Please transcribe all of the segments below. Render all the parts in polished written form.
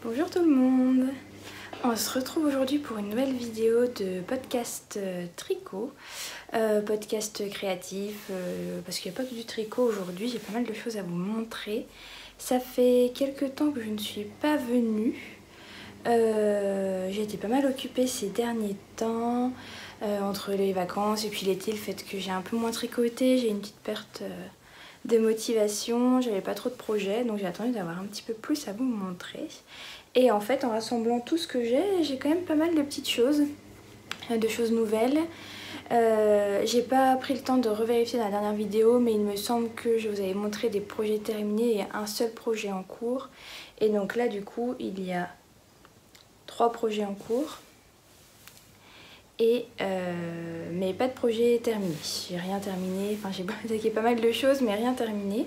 Bonjour tout le monde. On se retrouve aujourd'hui pour une nouvelle vidéo de podcast tricot, podcast créatif, parce qu'il n'y a pas que du tricot aujourd'hui, j'ai pas mal de choses à vous montrer. Ça fait quelques temps que je ne suis pas venue, j'ai été pas mal occupée ces derniers temps, entre les vacances et puis l'été, le fait que j'ai un peu moins tricoté, j'ai une petite perte de motivation, j'avais pas trop de projets, donc j'ai attendu d'avoir un petit peu plus à vous montrer. Et en fait, en rassemblant tout ce que j'ai quand même pas mal de petites choses, de choses nouvelles. J'ai pas pris le temps de revérifier dans la dernière vidéo, mais il me semble que je vous avais montré des projets terminés et un seul projet en cours. Et donc là, du coup, il y a 3 projets en cours. Mais pas de projet terminé. J'ai rien terminé, enfin j'ai attaqué pas mal de choses mais rien terminé.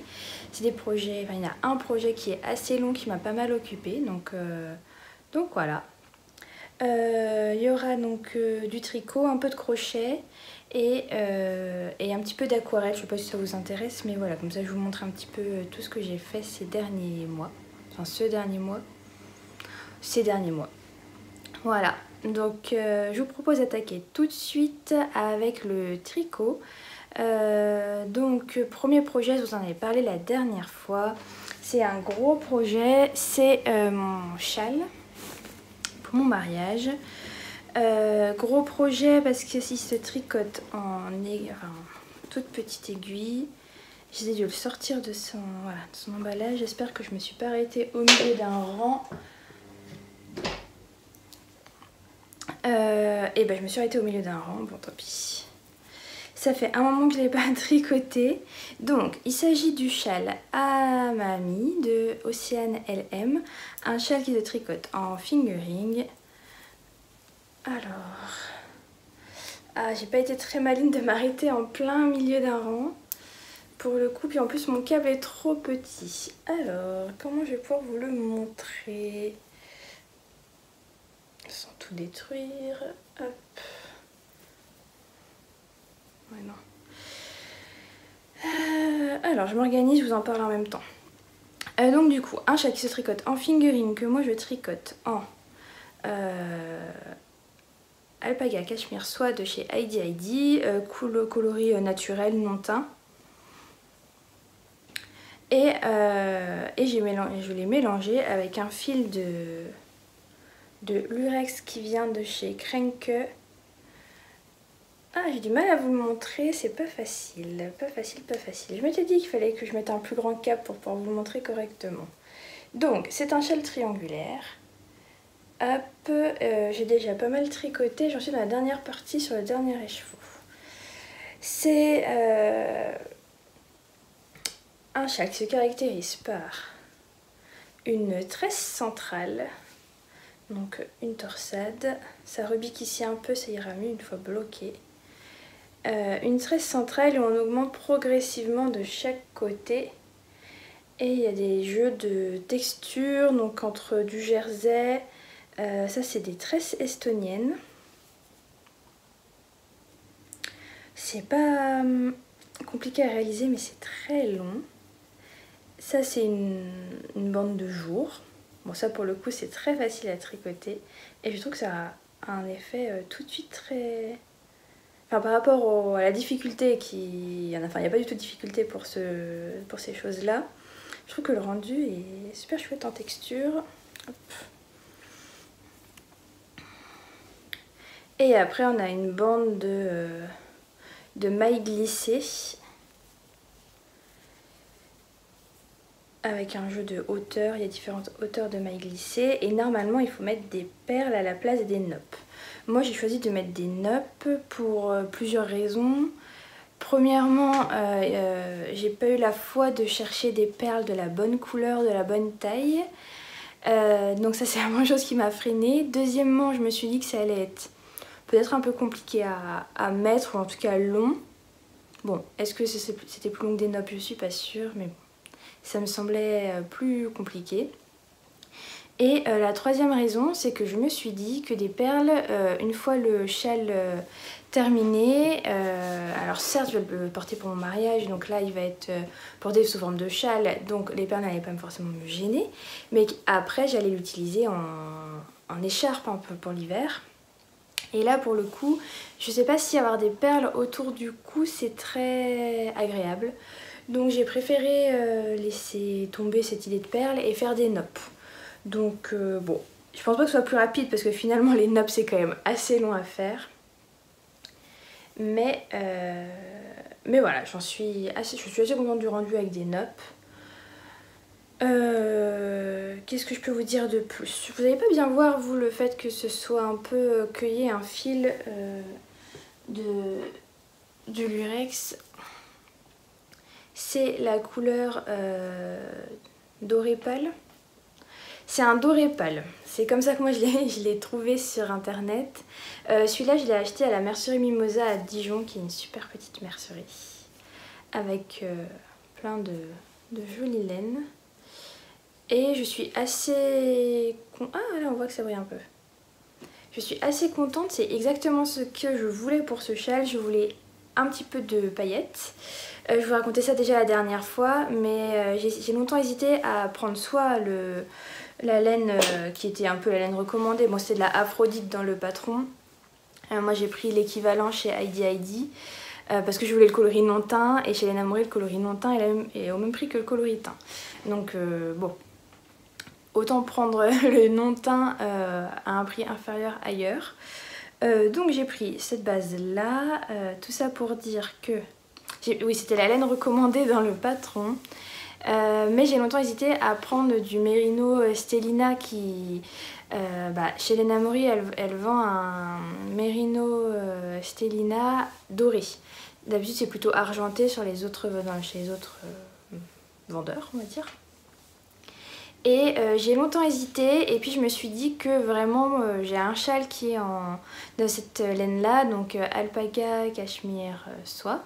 C'est des projets, enfin il y en a un projet qui est assez long qui m'a pas mal occupé, donc voilà. Il y aura donc du tricot, un peu de crochet et un petit peu d'aquarelle. Je sais pas si ça vous intéresse, mais voilà, comme ça je vous montre un petit peu tout ce que j'ai fait ces derniers mois. Enfin ces derniers mois. Voilà, donc je vous propose d'attaquer tout de suite avec le tricot. Donc premier projet, je vous en avais parlé la dernière fois. C'est un gros projet, c'est mon châle pour mon mariage. Gros projet parce que s'il se tricote en toute petite aiguille. J'essaie de le sortir de son emballage. J'espère que je me suis pas arrêtée au milieu d'un rang. Et ben je me suis arrêtée au milieu d'un rang, bon tant pis. Ça fait un moment que je ne l'ai pas tricoté. Donc il s'agit du châle à mamie de Océane LM. Un châle qui se tricote en fingering. Alors... Ah, j'ai pas été très maligne de m'arrêter en plein milieu d'un rang. Pour le coup, puis en plus mon câble est trop petit. Alors, comment je vais pouvoir vous le montrer sans tout détruire? Hop. Ouais, non. Alors, je m'organise, je vous en parle en même temps. Donc du coup, un châle qui se tricote en fingering que moi je tricote en alpaga cachemire soie de chez Heidi Heidi, coloris naturel non teint. Et je l'ai mélangé avec un fil de lurex qui vient de chez Krenke. Ah, j'ai du mal à vous le montrer, c'est pas facile, pas facile. Je m'étais dit qu'il fallait que je mette un plus grand cap pour pouvoir vous le montrer correctement. Donc, c'est un châle triangulaire. Hop, j'ai déjà pas mal tricoté, j'en suis dans la dernière partie sur le dernier écheveau. C'est un châle qui se caractérise par une tresse centrale, donc une torsade, ça rebique ici un peu, ça ira mieux une fois bloqué. Une tresse centrale où on augmente progressivement de chaque côté. Et il y a des jeux de texture, donc entre du jersey, ça c'est des tresses estoniennes. C'est pas compliqué à réaliser mais c'est très long. Ça c'est une bande de jour. Bon ça pour le coup c'est très facile à tricoter et je trouve que ça a un effet tout de suite très... Enfin, par rapport à la difficulté il n'y a pas du tout de difficulté pour ces choses-là. Je trouve que le rendu est super chouette en texture. Hop. Et après on a une bande de mailles glissées avec un jeu de hauteur. Il y a différentes hauteurs de mailles glissées et normalement il faut mettre des perles à la place des noppes. Moi j'ai choisi de mettre des noppes pour plusieurs raisons. Premièrement, j'ai pas eu la foi de chercher des perles de la bonne couleur, de la bonne taille. Donc ça c'est la première chose qui m'a freinée. Deuxièmement, je me suis dit que ça allait être peut-être un peu compliqué à mettre, ou en tout cas long. Bon, est-ce que c'était plus long que des noppes? Je suis pas sûre, mais bon, ça me semblait plus compliqué. Et la troisième raison, c'est que je me suis dit que des perles, une fois le châle terminé, alors certes je vais le porter pour mon mariage, donc là il va être porté sous forme de châle, donc les perles n'allaient pas forcément me gêner, mais après j'allais l'utiliser en écharpe un peu pour l'hiver. Et là pour le coup, je sais pas si avoir des perles autour du cou c'est très agréable, donc j'ai préféré laisser tomber cette idée de perles et faire des noppes. Donc bon, je pense pas que ce soit plus rapide parce que finalement les noppes c'est quand même assez long à faire. Mais voilà, je suis assez contente du rendu avec des noppes. Qu'est-ce que je peux vous dire de plus? Vous n'allez pas bien voir vous le fait que ce soit un peu qu'il y ait un fil de lurex. C'est la couleur doré pâle. C'est un doré pâle, c'est comme ça que moi je l'ai trouvé sur internet. Celui-là je l'ai acheté à la mercerie Mimosa à Dijon, qui est une super petite mercerie. Avec plein de jolies laines. Et je suis assez... Ah là on voit que ça brille un peu. Je suis assez contente, c'est exactement ce que je voulais pour ce châle. Je voulais un petit peu de paillettes. Je vous racontais ça déjà la dernière fois, mais j'ai longtemps hésité à prendre soit la laine qui était un peu la laine recommandée. Bon, c'était de la Aphrodite dans le patron. Moi j'ai pris l'équivalent chez Heidi Heidi parce que je voulais le coloris non teint, et chez Léna Mouret le coloris non teint est au même prix que le coloris teint. Donc bon, autant prendre le non teint à un prix inférieur ailleurs. Donc j'ai pris cette base là, tout ça pour dire que... Oui, c'était la laine recommandée dans le patron. Mais j'ai longtemps hésité à prendre du Merino Stellina qui... chez Léna Mouret, elle vend un Merino Stellina doré. D'habitude c'est plutôt argenté chez les autres vendeurs, on va dire. Et j'ai longtemps hésité, et puis je me suis dit que vraiment j'ai un châle qui est dans cette laine là, donc alpaga, cachemire, soie.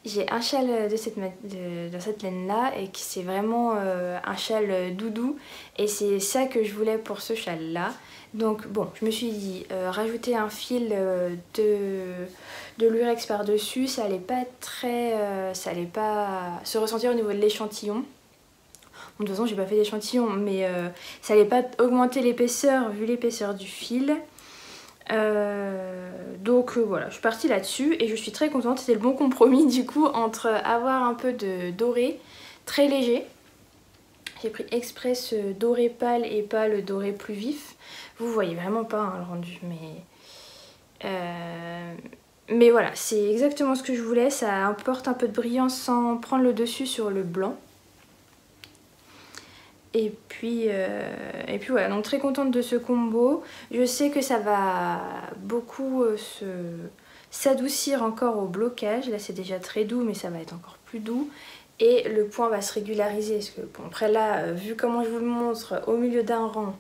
J'ai un châle de cette laine là, et c'est vraiment un châle doudou, et c'est ça que je voulais pour ce châle là. Donc bon, je me suis dit rajouter un fil de lurex par dessus, ça allait pas ça allait pas se ressentir au niveau de l'échantillon. De toute façon j'ai pas fait d'échantillon, mais ça allait pas augmenter l'épaisseur vu l'épaisseur du fil. Donc voilà, je suis partie là-dessus et je suis très contente. C'était le bon compromis du coup entre avoir un peu de doré très léger. J'ai pris exprès ce doré pâle et pas le doré plus vif. Vous voyez vraiment pas hein, le rendu, mais voilà, c'est exactement ce que je voulais. Ça apporte un peu de brillance sans prendre le dessus sur le blanc. Et puis voilà, donc très contente de ce combo. Je sais que ça va beaucoup s'adoucir encore au blocage. Là c'est déjà très doux, mais ça va être encore plus doux. Et le point va se régulariser. Parce que bon, après là, vu comment je vous le montre au milieu d'un rang,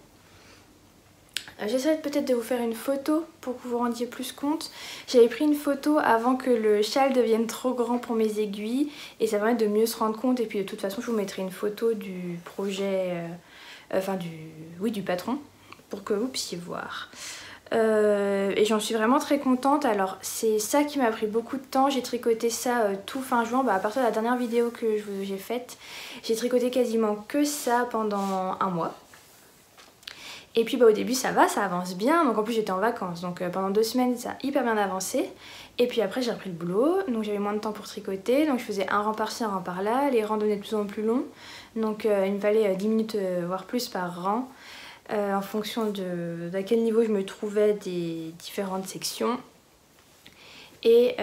j'essaierai peut-être de vous faire une photo pour que vous vous rendiez plus compte. J'avais pris une photo avant que le châle devienne trop grand pour mes aiguilles, et ça permet de mieux se rendre compte. Et puis de toute façon je vous mettrai une photo du projet, du patron, pour que vous puissiez voir. Et j'en suis vraiment très contente. Alors c'est ça qui m'a pris beaucoup de temps. J'ai tricoté ça tout fin juin, à partir de la dernière vidéo que j'ai faite. J'ai tricoté quasiment que ça pendant un mois. Et puis au début ça avance bien, donc en plus j'étais en vacances, donc pendant 2 semaines ça a hyper bien avancé. Et puis après j'ai repris le boulot, donc j'avais moins de temps pour tricoter, donc je faisais un rang par-ci, un rang par-là, les rangs devenaient de plus en plus longs, donc il me fallait 10 minutes voire plus par rang, en fonction d'à quel niveau je me trouvais des différentes sections. Et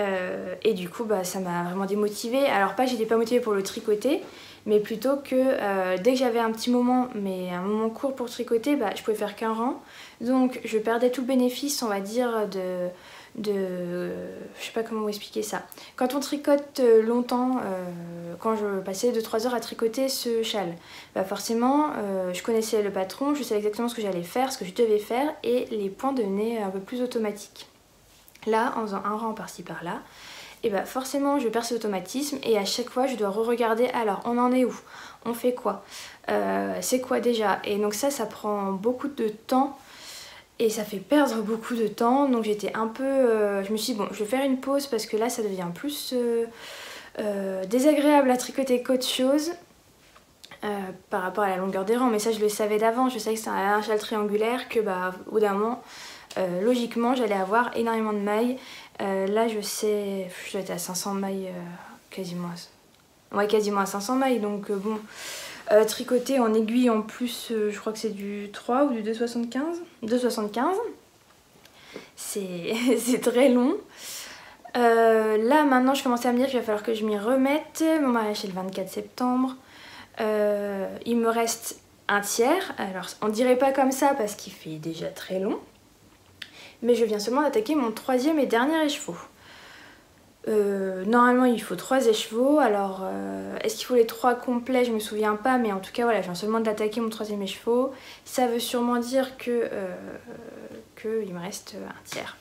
du coup ça m'a vraiment démotivée. Alors pas que j'étais pas motivée pour le tricoter, mais plutôt que dès que j'avais un petit moment, mais un moment court pour tricoter, je pouvais faire qu'un rang. Donc je perdais tout le bénéfice, on va dire, je sais pas comment vous expliquer ça. Quand on tricote longtemps, quand je passais 2-3 heures à tricoter ce châle, forcément je connaissais le patron, je savais exactement ce que j'allais faire, ce que je devais faire, et les points devenaient un peu plus automatiques. Là, en faisant un rang par-ci par-là, et bah forcément je perds cet automatisme et à chaque fois je dois re-regarder alors on en est où, on fait quoi, c'est quoi déjà, et donc ça prend beaucoup de temps et ça fait perdre beaucoup de temps. Donc j'étais un peu, je me suis dit bon je vais faire une pause parce que là ça devient plus désagréable à tricoter qu'autre chose. Par rapport à la longueur des rangs, mais ça je le savais d'avant, je savais que c'était un châle triangulaire, que bah au bout d'un moment logiquement j'allais avoir énormément de mailles. Là je sais, je dois être à 500 mailles quasiment à 500 mailles, donc bon, tricoter en aiguille en plus, je crois que c'est du 3 ou du 2,75, 2,75, c'est très long. Là maintenant je commençais à me dire qu'il va falloir que je m'y remette. Mon mariage c'est le 24 septembre. Il me reste un tiers, alors on dirait pas comme ça parce qu'il fait déjà très long, mais je viens seulement d'attaquer mon 3e et dernier écheveau. Normalement il faut 3 écheveaux, alors est-ce qu'il faut les 3 complets, je me souviens pas, mais en tout cas voilà, je viens seulement d'attaquer mon 3e écheveau, ça veut sûrement dire que il me reste un tiers.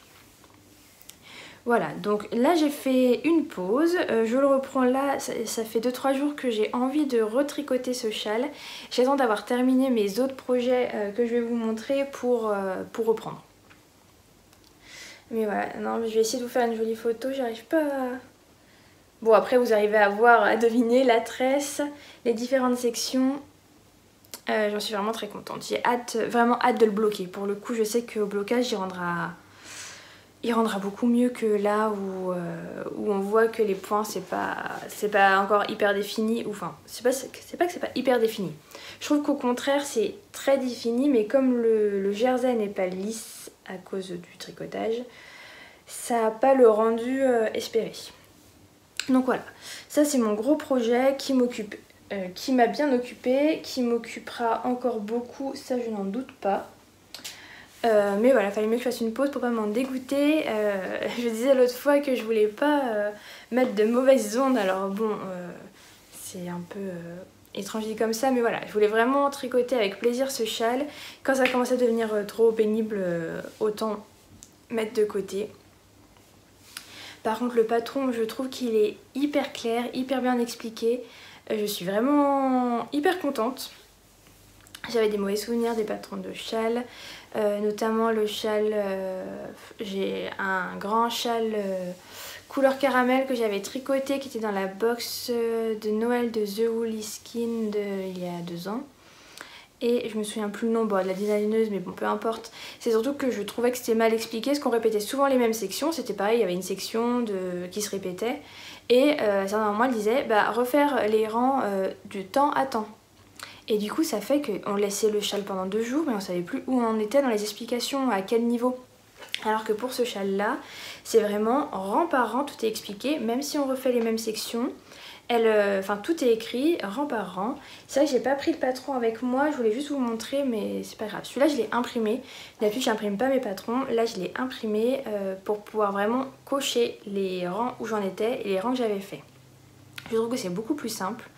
Voilà, donc là j'ai fait une pause, je le reprends là, ça fait 2-3 jours que j'ai envie de retricoter ce châle. J'attends d'avoir terminé mes autres projets que je vais vous montrer pour reprendre. Mais voilà, non, je vais essayer de vous faire une jolie photo, j'arrive pas à... Bon après vous arrivez à voir, à deviner la tresse, les différentes sections. J'en suis vraiment très contente, j'ai vraiment hâte de le bloquer. Pour le coup je sais qu'au blocage il rendra beaucoup mieux que là où on voit que les points c'est pas encore hyper défini, ou enfin c'est pas que c'est pas hyper défini. Je trouve qu'au contraire c'est très défini, mais comme le jersey n'est pas lisse à cause du tricotage, ça n'a pas le rendu espéré. Donc voilà, ça c'est mon gros projet qui m'occupe, qui m'a bien occupée, qui m'occupera encore beaucoup, ça je n'en doute pas. Mais voilà, il fallait mieux que je fasse une pause pour pas m'en dégoûter. Je disais l'autre fois que je voulais pas mettre de mauvaises ondes, alors bon, c'est un peu étrange dit comme ça, mais voilà, je voulais vraiment tricoter avec plaisir ce châle. Quand ça commence à devenir trop pénible, autant mettre de côté. Par contre le patron, je trouve qu'il est hyper clair, hyper bien expliqué. Je suis vraiment hyper contente. J'avais des mauvais souvenirs des patrons de châles, notamment le châle, j'ai un grand châle couleur caramel que j'avais tricoté qui était dans la box de Noël de The Woolly Skin il y a 2 ans. Et je me souviens plus le nom, bon, de la designeuse, mais bon, peu importe. C'est surtout que je trouvais que c'était mal expliqué, parce qu'on répétait souvent les mêmes sections. C'était pareil, il y avait une section qui se répétait. Et certains moments, elle disait, bah, refaire les rangs du temps à temps. Et du coup, ça fait qu'on laissait le châle pendant 2 jours, mais on savait plus où on en était dans les explications, à quel niveau. Alors que pour ce châle-là, c'est vraiment rang par rang, tout est expliqué, même si on refait les mêmes sections. Enfin tout est écrit rang par rang. C'est vrai que j'ai pas pris le patron avec moi, je voulais juste vous montrer, mais c'est pas grave. Celui-là je l'ai imprimé, d'habitude j'imprime pas mes patrons, là je l'ai imprimé pour pouvoir vraiment cocher les rangs où j'en étais et les rangs que j'avais fait. Je trouve que c'est beaucoup plus simple.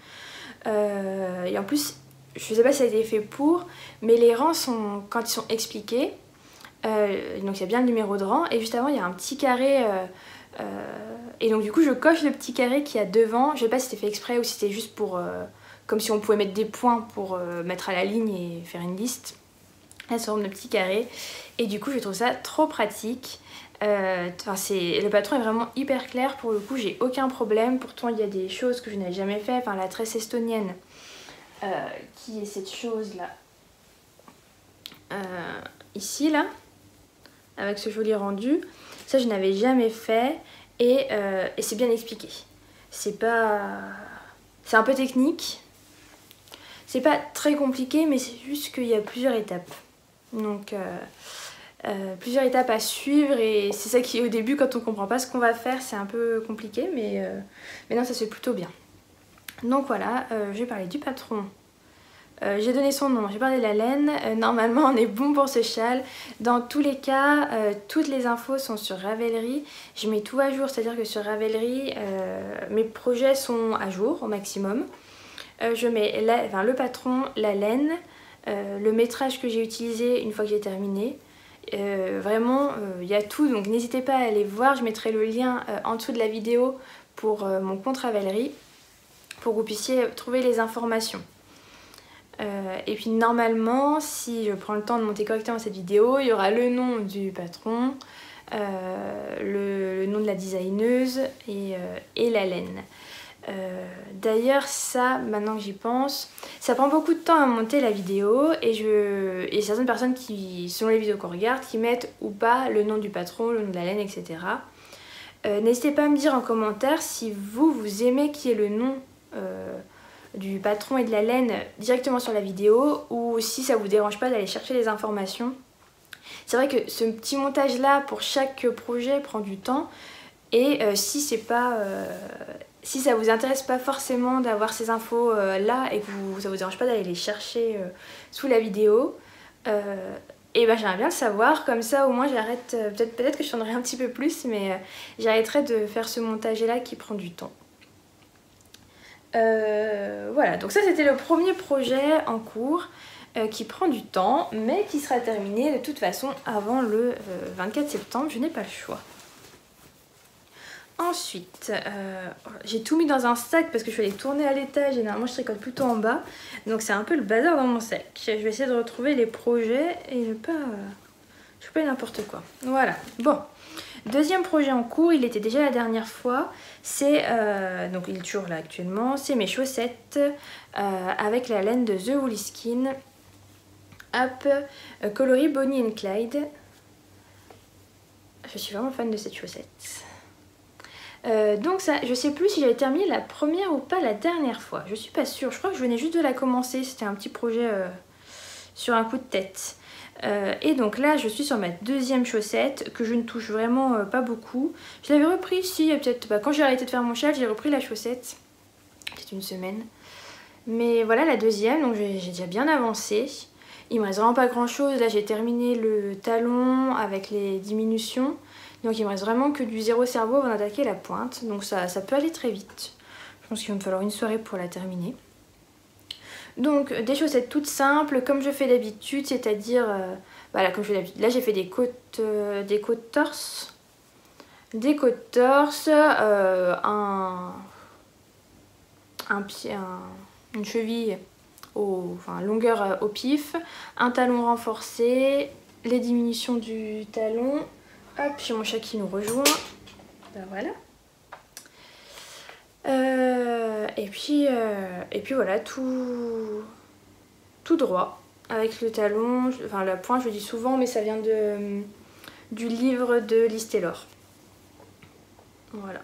Et en plus, je sais pas si ça a été fait pour, mais les rangs sont, quand ils sont expliqués, donc il y a bien le numéro de rang et juste avant il y a un petit carré. Et donc du coup je coche le petit carré qui y a devant. Je sais pas si c'était fait exprès ou si c'était juste pour comme si on pouvait mettre des points pour mettre à la ligne et faire une liste. Là sur le petit carré. Et du coup je trouve ça trop pratique. Le patron est vraiment hyper clair pour le coup, j'ai aucun problème. Pourtant il y a des choses que je n'avais jamais fait. Enfin la tresse estonienne qui est cette chose là ici là avec ce joli rendu. Ça je n'avais jamais fait et c'est bien expliqué. C'est un peu technique. C'est pas très compliqué mais c'est juste qu'il y a plusieurs étapes. Donc plusieurs étapes à suivre et c'est ça qui au début quand on comprend pas ce qu'on va faire c'est un peu compliqué mais non ça se fait plutôt bien. Donc voilà, je vais parler du patron. J'ai donné son nom, j'ai parlé de la laine, normalement on est bon pour ce châle. Dans tous les cas, toutes les infos sont sur Ravelry, je mets tout à jour, c'est à dire que sur Ravelry, mes projets sont à jour au maximum. Je mets le patron, la laine, le métrage que j'ai utilisé une fois que j'ai terminé, Vraiment, il y a tout, donc n'hésitez pas à aller voir. Je mettrai le lien en dessous de la vidéo pour mon compte Ravelry, pour que vous puissiez trouver les informations. Et puis normalement, si je prends le temps de monter correctement cette vidéo, il y aura le nom du patron, le nom de la designeuse et la laine. D'ailleurs ça, maintenant que j'y pense, ça prend beaucoup de temps à monter la vidéo et certaines personnes qui, selon les vidéos qu'on regarde, qui mettent ou pas le nom du patron, le nom de la laine, etc. N'hésitez pas à me dire en commentaire si vous aimez qu'il y ait le nom du patron et de la laine directement sur la vidéo, ou si ça vous dérange pas d'aller chercher les informations. C'est vrai que ce petit montage là pour chaque projet prend du temps, et si ça vous intéresse pas forcément d'avoir ces infos là et que ça vous dérange pas d'aller les chercher sous la vidéo, et ben j'aimerais bien le savoir, comme ça au moins j'arrête, peut-être que je tournerai un petit peu plus, mais j'arrêterai de faire ce montage là qui prend du temps. Voilà, donc ça c'était le premier projet en cours qui prend du temps, mais qui sera terminé de toute façon avant le 24 septembre, je n'ai pas le choix. Ensuite, j'ai tout mis dans un sac parce que je suis allée tourner à l'étage et normalement je tricote plutôt en bas, donc c'est un peu le bazar dans mon sac. Je vais essayer de retrouver les projets et ne pas n'importe quoi. Voilà, bon. Deuxième projet en cours, il était déjà la dernière fois, c'est, donc il est toujours là actuellement, c'est mes chaussettes avec la laine de The Woolly Skin, Up, coloris Bonnie and Clyde. Je suis vraiment fan de cette chaussette. Donc ça, je sais plus si j'avais terminé la première ou pas la dernière fois, je suis pas sûre, je crois que je venais juste de la commencer, c'était un petit projet sur un coup de tête. Et donc là je suis sur ma deuxième chaussette que je ne touche vraiment pas beaucoup. Je l'avais repris ici, peut-être quand j'ai arrêté de faire mon châle, j'ai repris la chaussette, peut-être une semaine. Mais voilà la deuxième, donc j'ai déjà bien avancé. Il me reste vraiment pas grand chose, là j'ai terminé le talon avec les diminutions. Donc il me reste vraiment que du zéro cerveau avant d'attaquer la pointe, donc ça peut aller très vite. Je pense qu'il va me falloir une soirée pour la terminer. Donc des chaussettes toutes simples comme je fais d'habitude, c'est-à-dire voilà, comme je fais d'habitude. Là j'ai fait des côtes torse, une cheville longueur au pif, un talon renforcé, les diminutions du talon. Hop, j'ai mon chat qui nous rejoint. Ben voilà. Et puis voilà, tout droit avec le talon, enfin la pointe je le dis souvent, mais ça vient du livre de Liz Taylor. Voilà.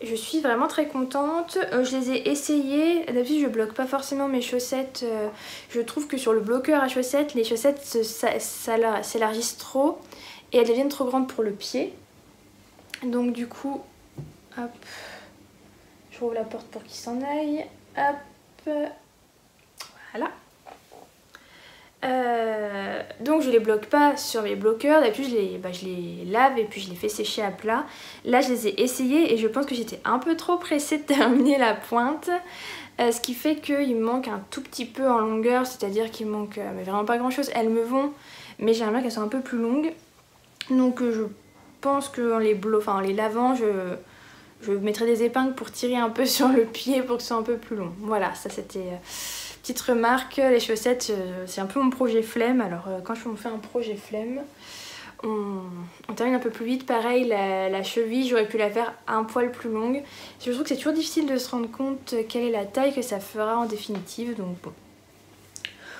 Je suis vraiment très contente, je les ai essayées, d'habitude je bloque pas forcément mes chaussettes, je trouve que sur le bloqueur à chaussettes, les chaussettes s'élargissent trop et elles deviennent trop grandes pour le pied. Donc du coup, hop, je rouvre la porte pour qu'il s'en aille, hop, voilà. Donc je les bloque pas sur mes bloqueurs, d'habitude je les lave et puis je les fais sécher à plat. Là je les ai essayés et je pense que j'étais un peu trop pressée de terminer la pointe, ce qui fait qu'il me manque un tout petit peu en longueur, c'est-à-dire qu'il me manque mais vraiment pas grand chose. Elles me vont, mais j'aimerais bien qu'elles soient un peu plus longues, donc je pense qu'en les lavant je mettrai des épingles pour tirer un peu sur le pied pour que ce soit un peu plus long. Voilà, ça c'était... Petite remarque, les chaussettes, c'est un peu mon projet flemme. Alors quand on fait un projet flemme, on termine un peu plus vite. Pareil, la cheville, j'aurais pu la faire un poil plus longue. Je trouve que c'est toujours difficile de se rendre compte quelle est la taille que ça fera en définitive. Donc bon.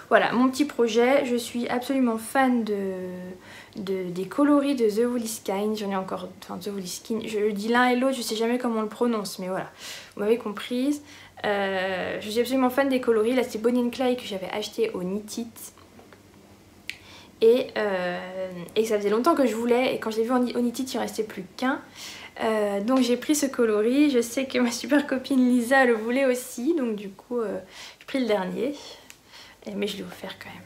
Voilà, mon petit projet. Je suis absolument fan des coloris de The Woolly Skin. J'en ai encore, enfin The Woolly Skin. Je dis l'un et l'autre, je sais jamais comment on le prononce, mais voilà, vous m'avez comprise. Je suis absolument fan des coloris. Là c'est Bonnie and Clyde que j'avais acheté au Knit It et ça faisait longtemps que je voulais, et quand je l'ai vu au Knit It il ne restait plus qu'un, donc j'ai pris ce coloris. Je sais que ma super copine Lisa le voulait aussi, donc du coup j'ai pris le dernier, mais je l'ai offert quand même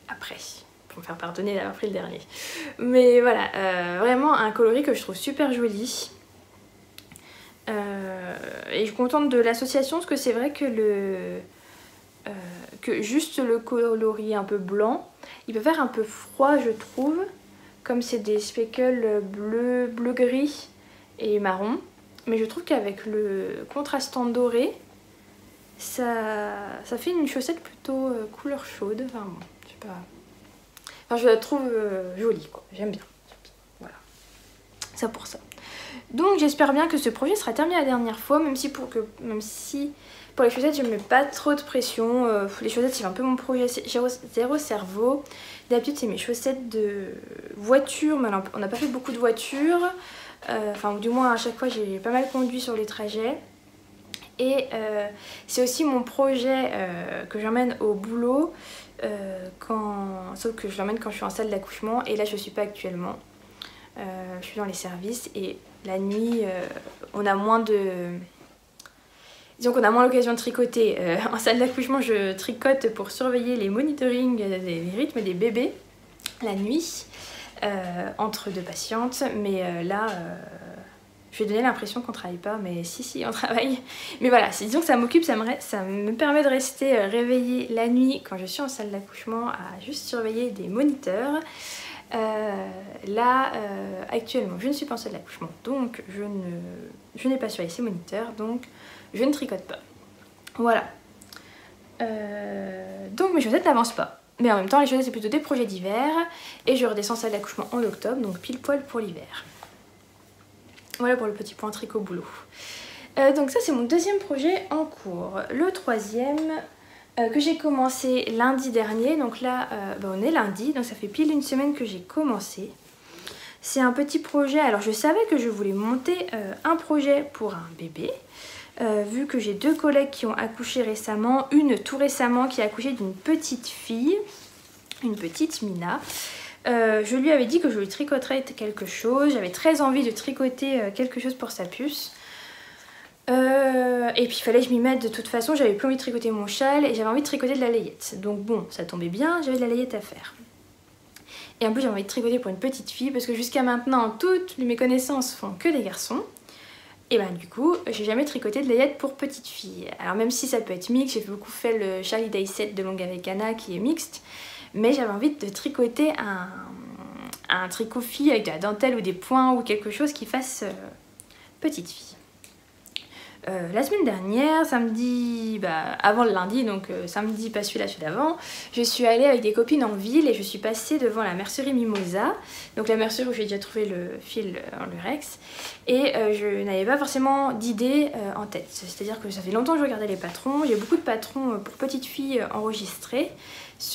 après pour me faire pardonner d'avoir pris le dernier. Mais voilà, vraiment un coloris que je trouve super joli. Et je suis contente de l'association parce que c'est vrai que que juste le coloris un peu blanc. Il peut faire un peu froid je trouve, comme c'est des speckles bleu-gris et marron. Mais je trouve qu'avec le contrastant doré, ça fait une chaussette plutôt couleur chaude. Enfin bon, je sais pas. Enfin je la trouve jolie quoi, j'aime bien. Voilà, ça pour ça. Donc j'espère bien que ce projet sera terminé la dernière fois, même si pour les chaussettes je ne mets pas trop de pression. Les chaussettes c'est un peu mon projet zéro cerveau. D'habitude c'est mes chaussettes de voiture, mais on n'a pas fait beaucoup de voitures. Enfin du moins à chaque fois j'ai pas mal conduit sur les trajets. Et c'est aussi mon projet que j'emmène au boulot, sauf que je l'emmène quand je suis en salle d'accouchement, et là je ne suis pas actuellement. Je suis dans les services et la nuit on a moins de... Disons qu'on a moins l'occasion de tricoter. En salle d'accouchement je tricote pour surveiller les monitorings des rythmes des bébés la nuit entre deux patientes, mais là je vais donner l'impression qu'on travaille pas, mais si on travaille. Mais voilà, disons que ça m'occupe, ça me permet de rester réveillée la nuit quand je suis en salle d'accouchement à juste surveiller des moniteurs. Là actuellement je ne suis pas en salle d'accouchement, donc je n'ai pas surveillé ces moniteurs, donc je ne tricote pas. Voilà. Donc mes chaussettes n'avancent pas. Mais en même temps les chaussettes c'est plutôt des projets d'hiver. Et je redescends en salle d'accouchement en octobre, donc pile poil pour l'hiver. Voilà pour le petit point tricot boulot. Donc ça c'est mon deuxième projet en cours. Le troisième que j'ai commencé lundi dernier. Donc là on est lundi, donc ça fait pile une semaine que j'ai commencé. C'est un petit projet, alors je savais que je voulais monter un projet pour un bébé. Vu que j'ai deux collègues qui ont accouché récemment, une tout récemment qui a accouché d'une petite fille, une petite Mina. Je lui avais dit que je lui tricoterais quelque chose, j'avais très envie de tricoter quelque chose pour sa puce. Et puis il fallait que je m'y mette de toute façon, j'avais plus envie de tricoter mon châle et j'avais envie de tricoter de la layette. Donc bon, ça tombait bien, j'avais de la layette à faire. Et en plus j'avais envie de tricoter pour une petite fille parce que jusqu'à maintenant toutes mes connaissances font que des garçons. Et ben du coup, j'ai jamais tricoté de layette pour petite fille. Alors même si ça peut être mixte, j'ai beaucoup fait le Charlie Day Set de Longue avec Anna qui est mixte. Mais j'avais envie de tricoter un tricot fille avec de la dentelle ou des points ou quelque chose qui fasse petite fille. La semaine dernière, samedi, avant le lundi, donc samedi pas celui-là, celui d'avant, je suis allée avec des copines en ville et je suis passée devant la mercerie Mimosa, donc la mercerie où j'ai déjà trouvé le fil en lurex, et je n'avais pas forcément d'idée en tête, c'est-à-dire que ça fait longtemps que je regardais les patrons, j'ai beaucoup de patrons pour petites filles enregistrés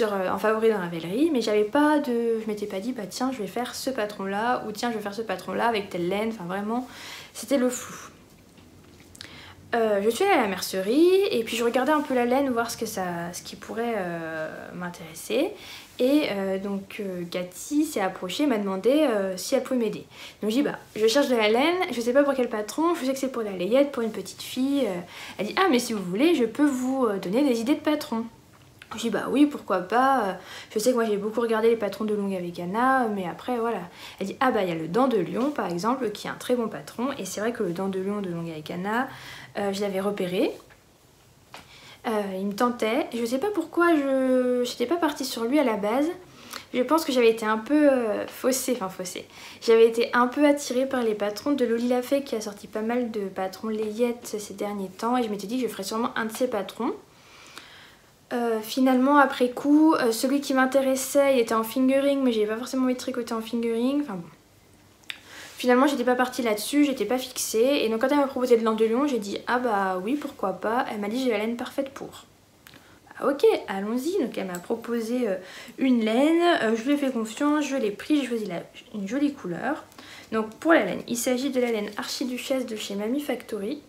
en favori dans la Ravelry, mais je m'étais pas dit tiens je vais faire ce patron là, ou tiens je vais faire ce patron là avec telle laine, enfin vraiment c'était le flou. Je suis allée à la mercerie et puis je regardais un peu la laine, voir ce qui pourrait m'intéresser. Et donc Cathy s'est approchée et m'a demandé si elle pouvait m'aider. Donc j'ai dit je cherche de la laine, je sais pas pour quel patron, je sais que c'est pour la layette, pour une petite fille. Elle dit mais si vous voulez je peux vous donner des idées de patrons. Je dis oui pourquoi pas, je sais que moi j'ai beaucoup regardé les patrons de Longue avec Anna, mais après voilà. Elle dit il y a le Dent de Lion par exemple qui est un très bon patron, et c'est vrai que le Dent de Lion de Longue avec Anna, je l'avais repéré, il me tentait, je sais pas pourquoi je n'étais pas partie sur lui à la base. Je pense que j'avais été un peu faussée. J'avais été un peu attirée par les patrons de Loli Lafay qui a sorti pas mal de patrons layettes ces derniers temps, et je m'étais dit que je ferais sûrement un de ces patrons. Finalement après coup, celui qui m'intéressait il était en fingering, mais j'avais pas forcément envie de tricoter en fingering, enfin bon. Finalement j'étais pas partie là-dessus, j'étais pas fixée, et donc quand elle m'a proposé de Dent de Lion, j'ai dit oui pourquoi pas. Elle m'a dit j'ai la laine parfaite pour. Ok, allons-y. Donc elle m'a proposé une laine, je lui ai fait confiance, je l'ai pris, j'ai choisi une jolie couleur. Donc pour la laine, il s'agit de la laine Archiduchesse de chez Mamie Factory.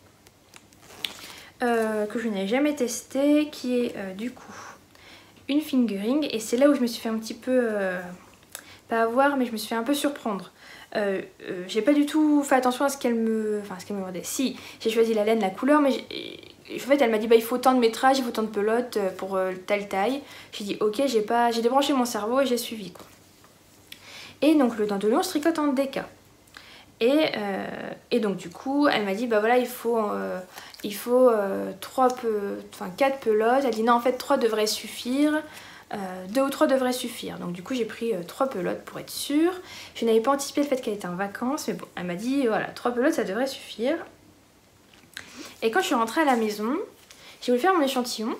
Que je n'ai jamais testé, qui est du coup une fingering, et c'est là où je me suis fait un petit peu pas avoir, mais je me suis fait un peu surprendre. J'ai pas du tout fait attention à ce qu'elle me vendait. Si, j'ai choisi la laine, la couleur, mais en fait elle m'a dit il faut tant de métrage, il faut tant de pelote pour telle taille. J'ai dit ok, j'ai débranché mon cerveau et j'ai suivi quoi. Et donc le Dent de Lion je tricote en DK. Et donc du coup elle m'a dit voilà il faut il faut 4 pelotes. Elle dit non, en fait 3 devraient suffire. 2 ou 3 devraient suffire. Donc du coup j'ai pris 3 pelotes pour être sûre. Je n'avais pas anticipé le fait qu'elle était en vacances, mais bon, elle m'a dit voilà, 3 pelotes ça devrait suffire. Et quand je suis rentrée à la maison, j'ai voulu faire mon échantillon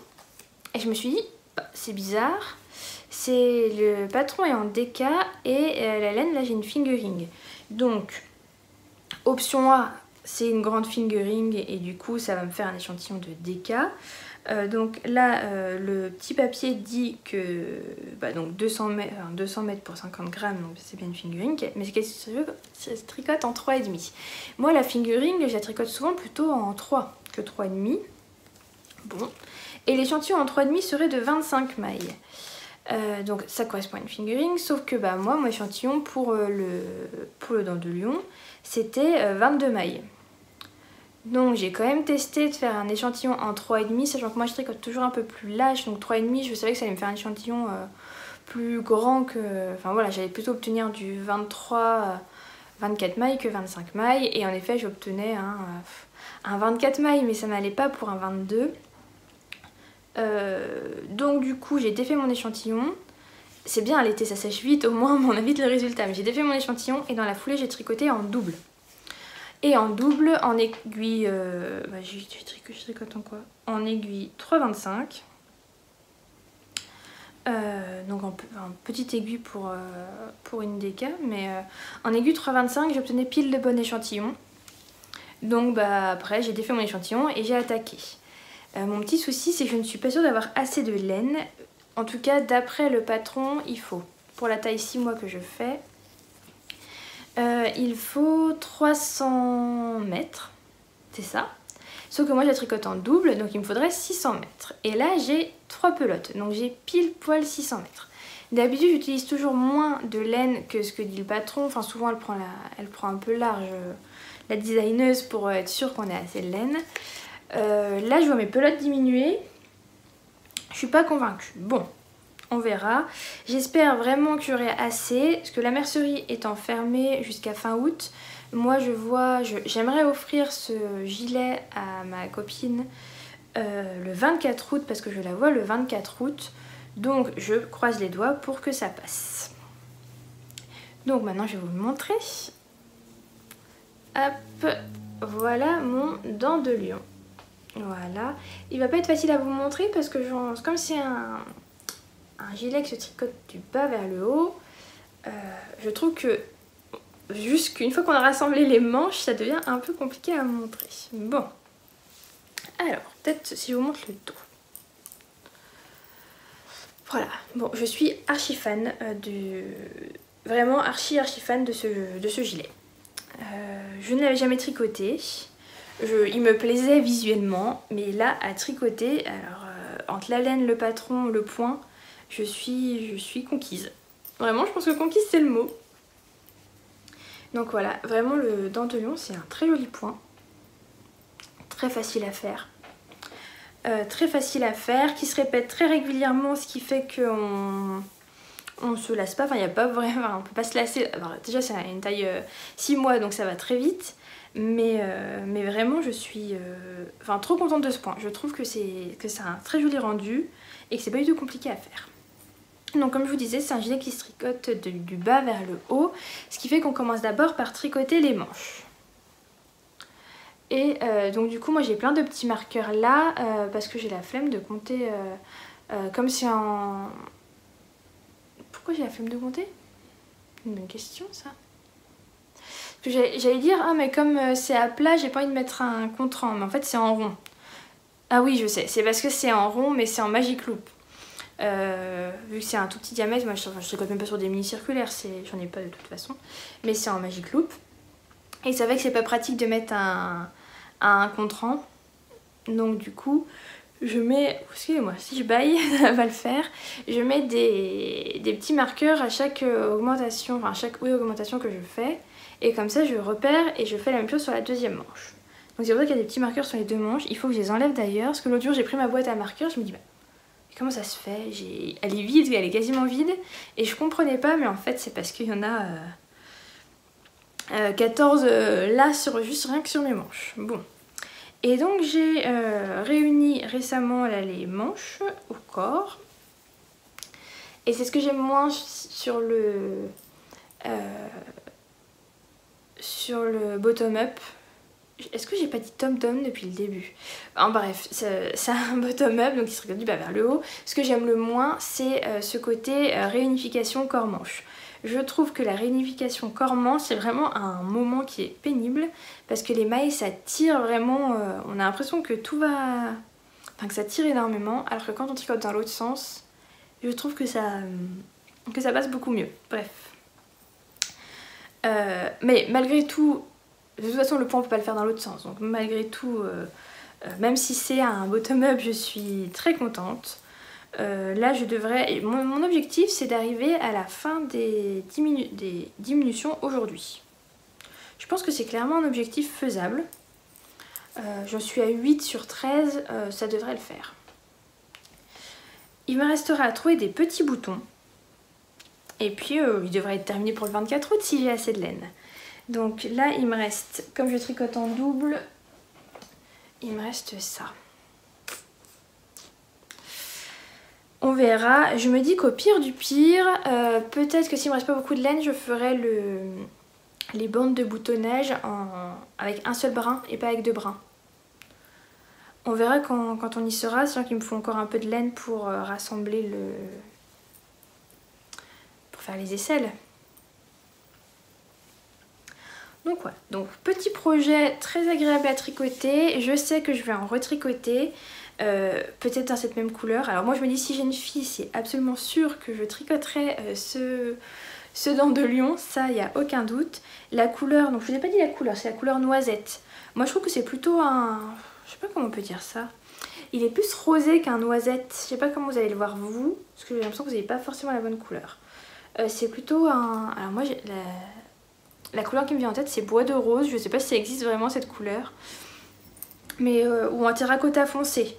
et je me suis dit bah, c'est bizarre, c'est le patron est en DK et la laine là j'ai une fingering. Donc option A c'est une grande fingering et du coup ça va me faire un échantillon de DK. Donc là le petit papier dit que bah, donc 200 mètres pour 50 grammes, donc c'est bien une fingering, mais c'est qu'elle se tricote en 3,5. Moi la fingering je la tricote souvent plutôt en 3 que 3,5. Bon, et l'échantillon en 3,5 serait de 25 mailles. Donc ça correspond à une fingering, sauf que bah, moi mon échantillon pour le dent de lion c'était 22 mailles. Donc j'ai quand même testé de faire un échantillon en 3,5, sachant que moi je tricote toujours un peu plus lâche, donc 3,5 je savais que ça allait me faire un échantillon plus grand que... Enfin voilà, j'allais plutôt obtenir du 24 mailles que 25 mailles, et en effet j'obtenais un 24 mailles, mais ça n'allait pas pour un 22. Donc du coup j'ai défait mon échantillon. C'est bien à l'été, ça sèche vite, au moins on a vite le résultat, mais j'ai défait mon échantillon et dans la foulée j'ai tricoté en double. Et en double, en aiguille, je tricote en quoi? En aiguille 3,25. Donc en petite aiguille pour une DK, mais en aiguille 3,25 j'obtenais pile le bon échantillon. Donc bah après j'ai défait mon échantillon et j'ai attaqué. Mon petit souci c'est que je ne suis pas sûre d'avoir assez de laine. En tout cas d'après le patron il faut, pour la taille 6 mois que je fais, il faut 300 mètres, c'est ça. Sauf que moi je la tricote en double, donc il me faudrait 600 mètres. Et là j'ai 3 pelotes, donc j'ai pile poil 600 mètres. D'habitude j'utilise toujours moins de laine que ce que dit le patron. Enfin souvent elle prend un peu large, la designeuse, pour être sûre qu'on ait assez de laine. Là je vois mes pelotes diminuer. Je suis pas convaincue. Bon, on verra. J'espère vraiment que j'aurai assez, parce que la mercerie étant fermée jusqu'à fin août, moi j'aimerais offrir ce gilet à ma copine le 24 août, parce que je la vois le 24 août. Donc je croise les doigts pour que ça passe. Donc maintenant je vais vous le montrer. Hop, voilà mon dent de lion. Voilà. Il va pas être facile à vous montrer parce que comme c'est un gilet qui se tricote du bas vers le haut, je trouve que jusqu'une fois qu'on a rassemblé les manches, ça devient un peu compliqué à montrer. Bon, alors peut-être si je vous montre le dos. Voilà, bon, je suis archi fan vraiment archi fan de ce gilet. Je ne l'avais jamais tricoté. Il me plaisait visuellement, mais là à tricoter, alors entre la laine, le patron, le point, je suis conquise. Vraiment, je pense que conquise c'est le mot. Donc voilà, vraiment le dent de lion c'est un très joli point. Très facile à faire. Qui se répète très régulièrement, ce qui fait qu'on se lasse pas. Enfin, il n'y a pas vraiment, on peut pas se lasser. Alors, déjà c'est une taille 6 mois, donc ça va très vite. Mais vraiment je suis trop contente de ce point. Je trouve que c'est un très joli rendu et que c'est pas du tout compliqué à faire. Donc comme je vous disais, c'est un gilet qui se tricote du bas vers le haut, ce qui fait qu'on commence d'abord par tricoter les manches. Et donc du coup moi j'ai plein de petits marqueurs là parce que j'ai la flemme de compter comme c'est en... Pourquoi j'ai la flemme de compter? Une bonne question ça. J'allais dire, ah mais comme c'est à plat, j'ai pas envie de mettre un contre-rang, mais en fait c'est en rond. Ah oui, je sais, c'est parce que c'est en rond, mais c'est en Magic Loop. Vu que c'est un tout petit diamètre, moi je tricote même pas sur des mini circulaires, j'en ai pas de toute façon, mais c'est en Magic Loop. Et c'est vrai que c'est pas pratique de mettre un contre-rang, donc du coup, je mets, excusez-moi, si je baille, ça va le faire, je mets des petits marqueurs à chaque augmentation, enfin à chaque augmentation que je fais. Et comme ça je repère et je fais la même chose sur la deuxième manche. Donc c'est pour ça qu'il y a des petits marqueurs sur les deux manches. Il faut que je les enlève d'ailleurs. Parce que l'autre jour j'ai pris ma boîte à marqueurs. Je me dis bah comment ça se fait? Elle est vide, elle est quasiment vide. Et je comprenais pas, mais en fait c'est parce qu'il y en a 14 là juste rien que sur mes manches. Bon. Et donc j'ai réuni récemment là, les manches au corps. Et c'est ce que j'aime moins sur le bottom-up. Est-ce que j'ai pas dit tom-tom depuis le début? En bref, c'est un bottom-up, donc il se regarde du bas vers le haut. Ce que j'aime le moins, c'est ce côté réunification corps-manche. Je trouve que la réunification corps-manche, c'est vraiment un moment qui est pénible parce que les mailles, ça tire vraiment. On a l'impression que tout va... Enfin, que ça tire énormément, alors que quand on tricote dans l'autre sens, je trouve que ça passe beaucoup mieux. Bref. Mais malgré tout, de toute façon, le point, on peut pas le faire dans l'autre sens. Donc malgré tout, même si c'est un bottom-up, je suis très contente. Là, je devrais... Mon objectif, c'est d'arriver à la fin des diminutions aujourd'hui. Je pense que c'est clairement un objectif faisable. Je suis à 8 sur 13, ça devrait le faire. Il me restera à trouver des petits boutons. Et puis, il devrait être terminé pour le 24 août si j'ai assez de laine. Donc là, il me reste, comme je tricote en double, il me reste ça. On verra. Je me dis qu'au pire du pire, peut-être que s'il me reste pas beaucoup de laine, je ferai les bandes de boutonnage avec un seul brin et pas avec deux brins. On verra quand on y sera, sachant qu'il me faut encore un peu de laine pour rassembler pour faire les aisselles. Donc voilà, donc petit projet très agréable à tricoter. Je sais que je vais en retricoter. Peut-être dans cette même couleur. Alors moi je me dis si j'ai une fille c'est absolument sûr que je tricoterai ce dent de lion, ça il n'y a aucun doute. La couleur, donc je vous ai pas dit la couleur, c'est la couleur noisette. Moi je trouve que c'est plutôt un... je sais pas comment on peut dire ça. Il est plus rosé qu'un noisette, je sais pas comment vous allez le voir vous, parce que j'ai l'impression que vous n'avez pas forcément la bonne couleur. C'est plutôt un... alors moi la couleur qui me vient en tête c'est bois de rose, je sais pas si ça existe vraiment cette couleur. Mais ou un terracotta foncé.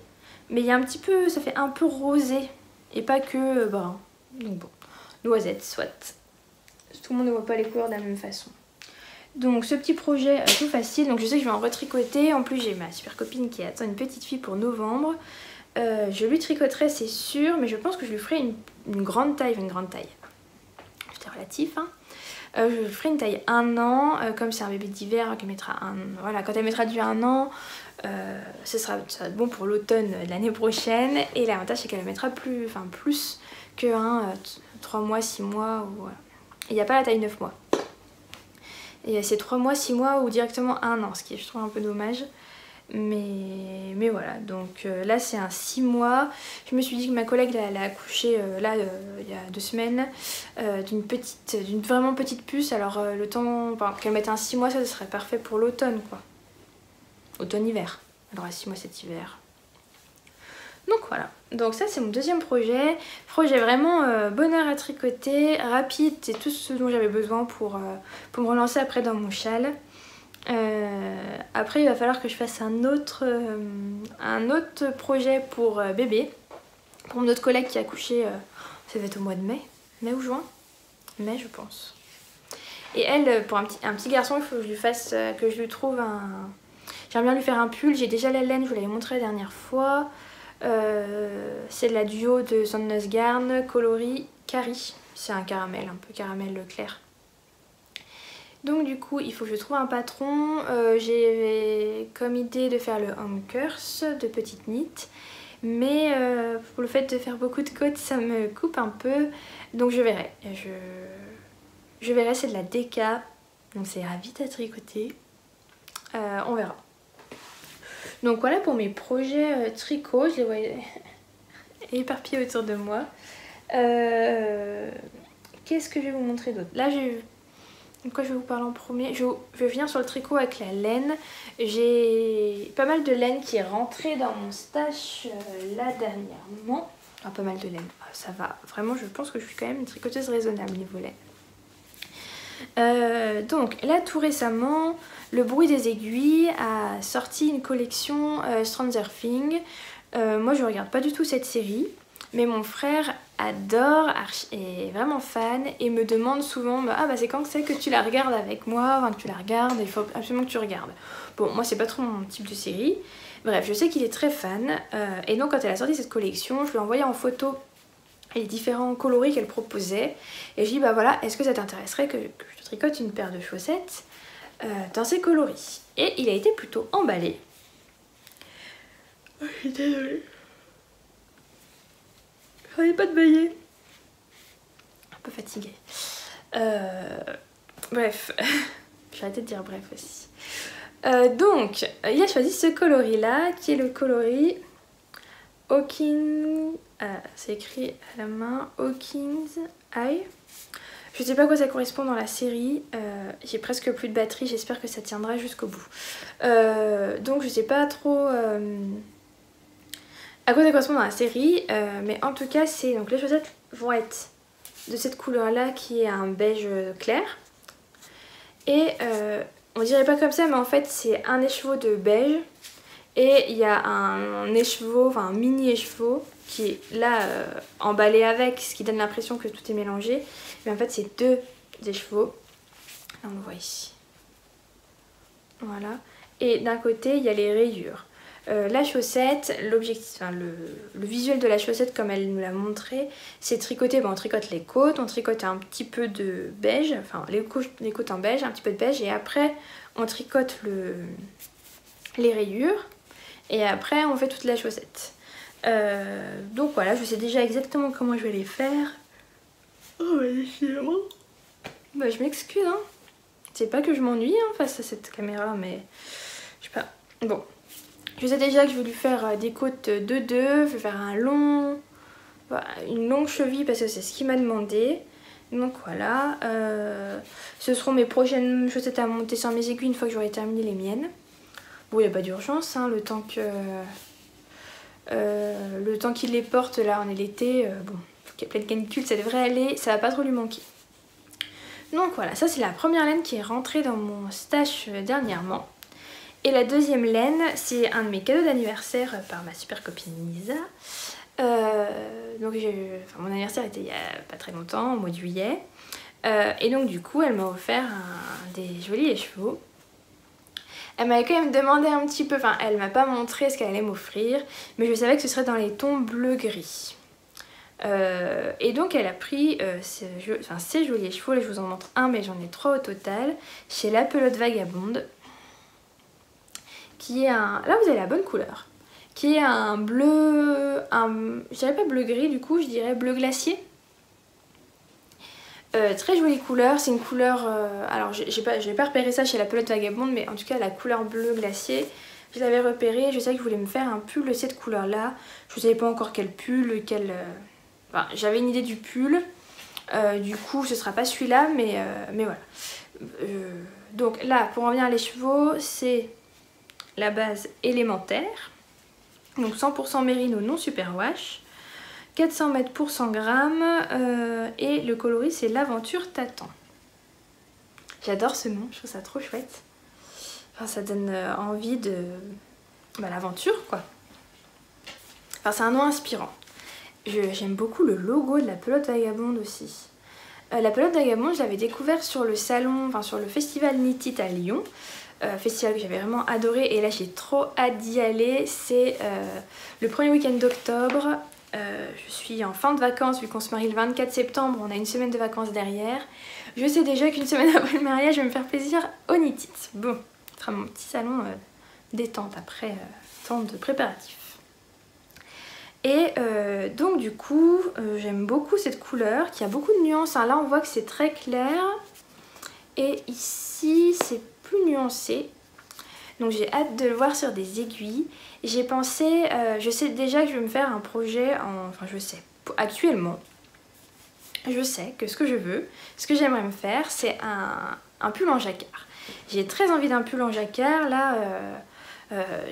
Mais il y a un petit peu, ça fait un peu rosé. Et pas que brun. Donc bon, noisette, soit. Tout le monde ne voit pas les couleurs de la même façon. Donc ce petit projet tout facile. Donc je sais que je vais en retricoter. En plus j'ai ma super copine qui attend une petite fille pour novembre. Je lui tricoterai c'est sûr. Mais je pense que je lui ferai une grande taille. Une grande taille. C'était relatif hein. Je ferai une taille 1 an, comme c'est un bébé d'hiver qui mettra voilà, quand elle mettra du 1 an, ça va être bon pour l'automne de l'année prochaine. Et l'avantage c'est qu'elle mettra plus que 3 mois, 6 mois. Voilà. Il n'y a pas la taille 9 mois. Et c'est 3 mois, 6 mois ou directement 1 an, ce qui est je trouve un peu dommage. Mais voilà, donc là c'est un 6 mois. Je me suis dit que ma collègue elle a accouché là il y a 2 semaines d'une vraiment petite puce. Alors le temps qu'elle mette un 6 mois, ça serait parfait pour l'automne quoi. Automne-hiver. Alors à 6 mois cet hiver. Donc voilà, donc ça c'est mon deuxième projet. Projet vraiment bonheur à tricoter, rapide, c'est tout ce dont j'avais besoin pour me relancer après dans mon châle. Après il va falloir que je fasse un autre projet pour bébé, pour mon autre collègue qui a accouché, ça va être au mois de mai ou juin, mai je pense. Et elle, pour un petit garçon, il faut que je lui fasse, que je lui trouve j'aimerais bien lui faire un pull. J'ai déjà la laine, je vous l'avais montré la dernière fois. C'est de la duo de Sandnesgarn, coloris Cari, c'est un caramel, un peu caramel clair. Donc du coup il faut que je trouve un patron. J'ai comme idée de faire le Anchors de petite knit. Mais pour le fait de faire beaucoup de côtes ça me coupe un peu. Donc je verrai. Je verrai, c'est de la DK. Donc ça ira vite à tricoter. On verra. Donc voilà pour mes projets tricot. Je les voyais éparpillés autour de moi. Qu'est-ce que je vais vous montrer d'autre? Là de quoi je vais vous parler en premier? Je vais venir sur le tricot avec la laine. J'ai pas mal de laine qui est rentrée dans mon stash là dernièrement. Ah, pas mal de laine, ça va. Vraiment, je pense que je suis quand même une tricoteuse raisonnable niveau laine. Donc là tout récemment, le bruit des aiguilles a sorti une collection Stranger Things. Moi je regarde pas du tout cette série. Mais mon frère adore, est vraiment fan et me demande souvent ah bah c'est quand c'est que tu la regardes avec moi, enfin que tu la regardes, il faut absolument que tu regardes. Bon, moi c'est pas trop mon type de série. Bref, je sais qu'il est très fan et donc quand elle a sorti cette collection, je lui ai envoyé en photo les différents coloris qu'elle proposait et je lui ai dit bah voilà, est-ce que ça t'intéresserait que je te tricote une paire de chaussettes dans ces coloris. Et il a été plutôt emballé. Oh, je suis désolée. J'arrête pas de bailler. Un peu fatiguée. Bref, j'ai arrêté de dire bref aussi. Donc, il a choisi ce coloris là, qui est le coloris Hawkins. C'est écrit à la main Hawkins Eye. Je sais pas à quoi ça correspond dans la série. J'ai presque plus de batterie, j'espère que ça tiendra jusqu'au bout. Donc, je sais pas trop à quoi ça correspond dans la série, mais en tout cas, donc les chaussettes vont être de cette couleur là qui est un beige clair. Et on dirait pas comme ça, mais en fait c'est un écheveau de beige et il y a un écheveau, enfin un mini écheveau qui est là emballé avec, ce qui donne l'impression que tout est mélangé. Mais en fait c'est deux écheveaux. Là on le voit ici. Voilà. Et d'un côté il y a les rayures. La chaussette, l'objectif, enfin, le visuel de la chaussette comme elle nous l'a montré, c'est tricoter, bon, on tricote les côtes, on tricote un petit peu de beige, enfin les côtes en beige, un petit peu de beige, et après on tricote les rayures, et après on fait toute la chaussette. Donc voilà, je sais déjà exactement comment je vais les faire. Oh bah décidément. Bah je m'excuse, hein. C'est pas que je m'ennuie hein, face à cette caméra, mais je sais pas. Bon. Je sais déjà que je vais lui faire des côtes de 2, je vais faire une longue cheville parce que c'est ce qu'il m'a demandé. Donc voilà, ce seront mes prochaines chaussettes à monter sur mes aiguilles une fois que j'aurai terminé les miennes. Bon, il n'y a pas d'urgence, hein, le temps qu'il les porte, là on est l'été, bon, il y a plein de canicules, ça devrait aller, ça va pas trop lui manquer. Donc voilà, ça c'est la première laine qui est rentrée dans mon stash dernièrement. Et la deuxième laine, c'est un de mes cadeaux d'anniversaire par ma super copine Lisa. Donc mon anniversaire était il y a pas très longtemps, au mois de juillet. Et donc du coup, elle m'a offert des jolis écheveaux. Elle m'avait quand même demandé un petit peu, enfin elle m'a pas montré ce qu'elle allait m'offrir, mais je savais que ce serait dans les tons bleu-gris. Et donc elle a pris ces jolis écheveaux, là je vous en montre un mais j'en ai 3 au total, chez La Pelote Vagabonde. Qui est là vous avez la bonne couleur, qui est un bleu, je dirais pas bleu gris du coup, je dirais bleu glacier. Très jolie couleur, c'est une couleur, alors j'ai pas repéré ça chez La Pelote Vagabonde, mais en tout cas la couleur bleu glacier, je l'avais repéré, je savais que je voulais me faire un pull de cette couleur là, je ne savais pas encore quel pull, enfin j'avais une idée du pull, du coup ce sera pas celui-là, mais voilà. Donc là, pour en venir à les chevaux, c'est la base élémentaire, donc 100% mérino non superwash, 400 mètres pour 100 grammes, et le coloris c'est l'aventure t'attend. J'adore ce nom, je trouve ça trop chouette. Enfin, ça donne envie de l'aventure quoi. Enfin, c'est un nom inspirant. J'aime beaucoup le logo de La Pelote Vagabonde aussi. La Pelote Vagabonde, je l'avais découvert sur le salon, enfin sur le festival Knit It à Lyon. Festival que j'avais vraiment adoré et là j'ai trop hâte d'y aller. C'est le premier week-end d'octobre. Je suis en fin de vacances vu qu'on se marie le 24 septembre, on a une semaine de vacances derrière. Je sais déjà qu'une semaine après le mariage je vais me faire plaisir au Knit It. Bon, ce sera mon petit salon détente après temps de préparatifs. Et donc du coup j'aime beaucoup cette couleur qui a beaucoup de nuances, hein. Là on voit que c'est très clair et ici c'est plus nuancé, donc j'ai hâte de le voir sur des aiguilles. J'ai pensé, je sais déjà que je vais me faire un projet, enfin je sais, actuellement je sais que ce que je veux, ce que j'aimerais me faire c'est un pull en jacquard. J'ai très envie d'un pull en jacquard, là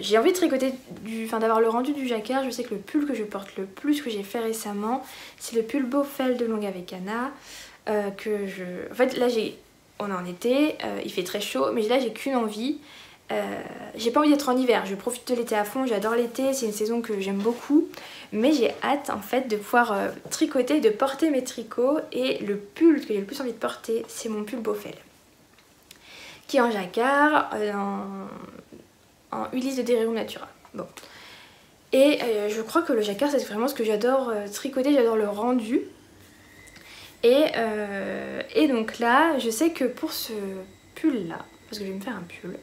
j'ai envie de tricoter, d'avoir le rendu du jacquard. Je sais que le pull que je porte le plus, que j'ai fait récemment, c'est le pull Beaufell de Longue avec Anna. En fait là on est en été, il fait très chaud, mais là j'ai qu'une envie, J'ai pas envie d'être en hiver, je profite de l'été à fond, j'adore l'été, c'est une saison que j'aime beaucoup. Mais j'ai hâte en fait de pouvoir tricoter, de porter mes tricots. Et le pull que j'ai le plus envie de porter, c'est mon pull Bofel. Qui est en jacquard, en Ulysse de Derirum Natura. Bon. Et je crois que le jacquard, c'est vraiment ce que j'adore tricoter, j'adore le rendu. Et donc là, je sais que pour ce pull là, parce que je vais me faire un pull,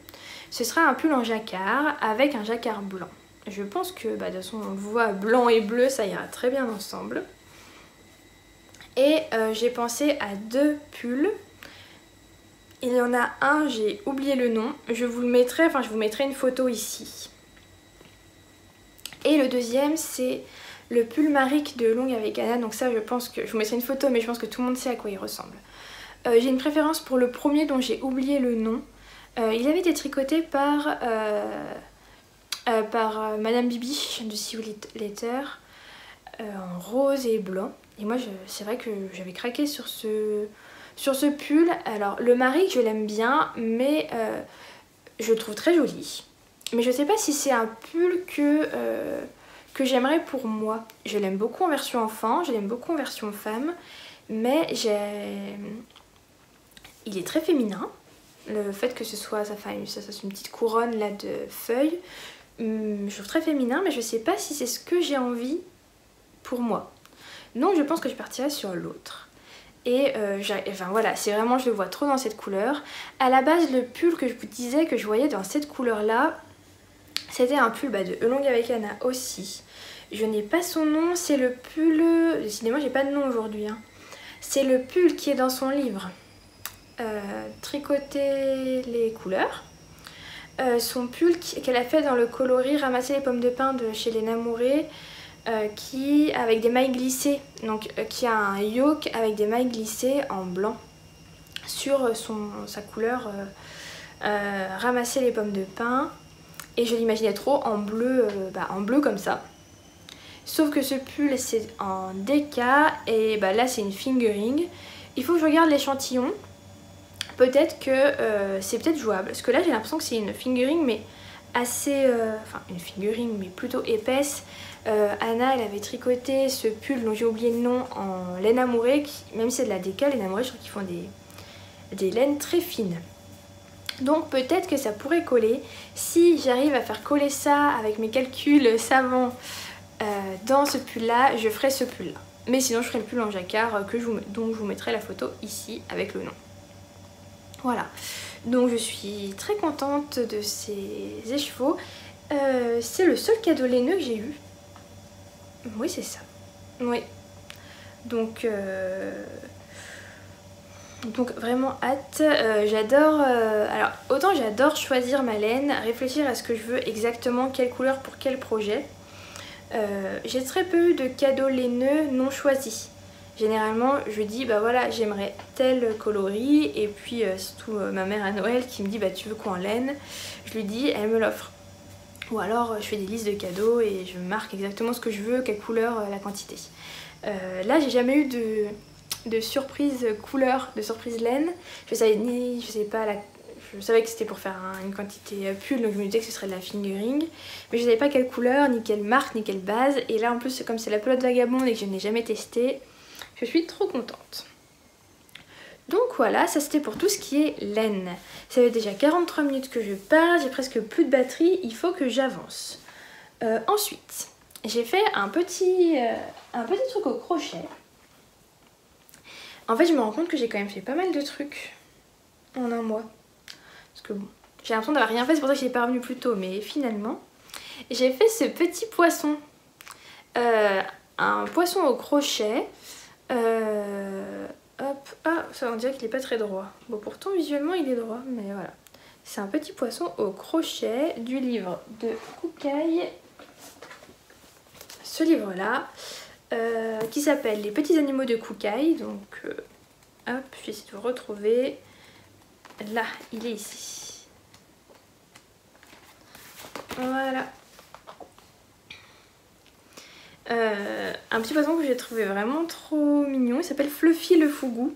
ce sera un pull en jacquard avec un jacquard blanc. Je pense que de toute façon on voit blanc et bleu, ça ira très bien ensemble. Et j'ai pensé à 2 pulls. Il y en a un, j'ai oublié le nom, je vous le mettrai, enfin je vous mettrai une photo ici. Et le deuxième c'est le pull Maric de Longue avec Anna, donc ça je pense que, je vous mettrai une photo mais je pense que tout le monde sait à quoi il ressemble. J'ai une préférence pour le premier dont j'ai oublié le nom. Il avait été tricoté par Madame Bibi de See You Later en rose et blanc. Et moi c'est vrai que j'avais craqué sur ce pull. Alors le Maric je l'aime bien mais je le trouve très joli. Mais je sais pas si c'est un pull que j'aimerais pour moi. Je l'aime beaucoup en version enfant, je l'aime beaucoup en version femme. Mais il est très féminin. Le fait que ce soit ça fasse une petite couronne là de feuilles, je trouve très féminin, mais je sais pas si c'est ce que j'ai envie pour moi. Donc je pense que je partirai sur l'autre. Et enfin voilà, c'est vraiment, je le vois trop dans cette couleur. À la base, le pull que je vous disais que je voyais dans cette couleur là, c'était un pull de Longue avec Anna aussi. Je n'ai pas son nom, c'est le pull... Décidément, j'ai pas de nom aujourd'hui. Hein. C'est le pull qui est dans son livre. Tricoter les couleurs. Son pull qu'elle a fait dans le coloris Ramasser les pommes de pin de chez les Namourés, qui avec des mailles glissées, donc qui a un yoke avec des mailles glissées en blanc sur sa couleur Ramasser les pommes de pin. Et je l'imaginais trop en bleu comme ça. Sauf que ce pull c'est en DK et là c'est une fingering. Il faut que je regarde l'échantillon. Peut-être que c'est peut-être jouable. Parce que là j'ai l'impression que c'est une fingering mais assez... enfin une fingering mais plutôt épaisse. Anna elle avait tricoté ce pull dont j'ai oublié le nom en laine amourée. Même si c'est de la DK, les amourés je trouve qu'ils font des laines très fines. Donc peut-être que ça pourrait coller. Si j'arrive à faire coller ça avec mes calculs savants dans ce pull là, je ferai ce pull là. Mais sinon je ferai le pull en jacquard dont je vous mettrai la photo ici avec le nom. Voilà, donc je suis très contente de ces écheveaux. C'est le seul cadeau laineux que j'ai eu. Oui, c'est ça. Oui. Donc vraiment hâte. J'adore... alors autant j'adore choisir ma laine, réfléchir à ce que je veux exactement, quelle couleur pour quel projet. J'ai très peu eu de cadeaux laineux non choisis. Généralement je dis voilà j'aimerais tel coloris et puis surtout ma mère à Noël qui me dit tu veux quoi en laine, je lui dis, elle me l'offre. Ou alors je fais des listes de cadeaux et je marque exactement ce que je veux, quelle couleur, la quantité. Là j'ai jamais eu de surprise couleur, de surprise laine. Je savais que c'était pour faire une quantité pull, donc je me disais que ce serait de la fingering. Mais je savais pas quelle couleur, ni quelle marque, ni quelle base. Et là en plus comme c'est la pelote vagabonde et que je n'ai jamais testé, je suis trop contente. Donc voilà, ça c'était pour tout ce qui est laine. Ça fait déjà 43 minutes que je parle, j'ai presque plus de batterie, il faut que j'avance. Ensuite, j'ai fait un petit truc au crochet. En fait, je me rends compte que j'ai quand même fait pas mal de trucs en un mois. Parce que bon, j'ai l'impression d'avoir rien fait, c'est pour ça que je n'ai pas revenu plus tôt. Mais finalement, j'ai fait ce petit poisson. Un poisson au crochet. Hop, ah, ça on dirait qu'il n'est pas très droit. Bon, pourtant visuellement il est droit, mais voilà. C'est un petit poisson au crochet du livre de Koukaï. Ce livre-là, qui s'appelle Les petits animaux de Koukaï. Donc, hop, je vais essayer de vous retrouver. Là, il est ici. Voilà. Un petit poisson que j'ai trouvé vraiment trop mignon. Il s'appelle Fluffy le Fougou.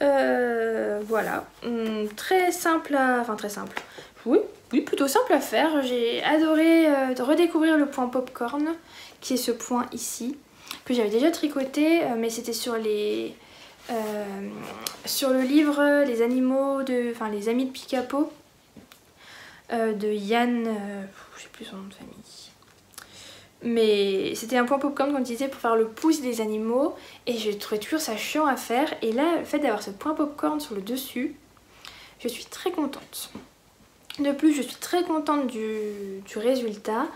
Voilà, très simple à... Enfin très simple, oui, plutôt simple à faire. J'ai adoré redécouvrir le point popcorn, qui est ce point ici, que j'avais déjà tricoté, mais c'était sur les... sur le livre Les animaux de... Enfin les amis de Picapo, de Yann... je sais plus son nom de famille. Mais c'était un point popcorn, comme je disais, pour faire le pouce des animaux. Et je trouvais toujours ça chiant à faire. Et là, le fait d'avoir ce point popcorn sur le dessus, je suis très contente. De plus, je suis très contente du résultat.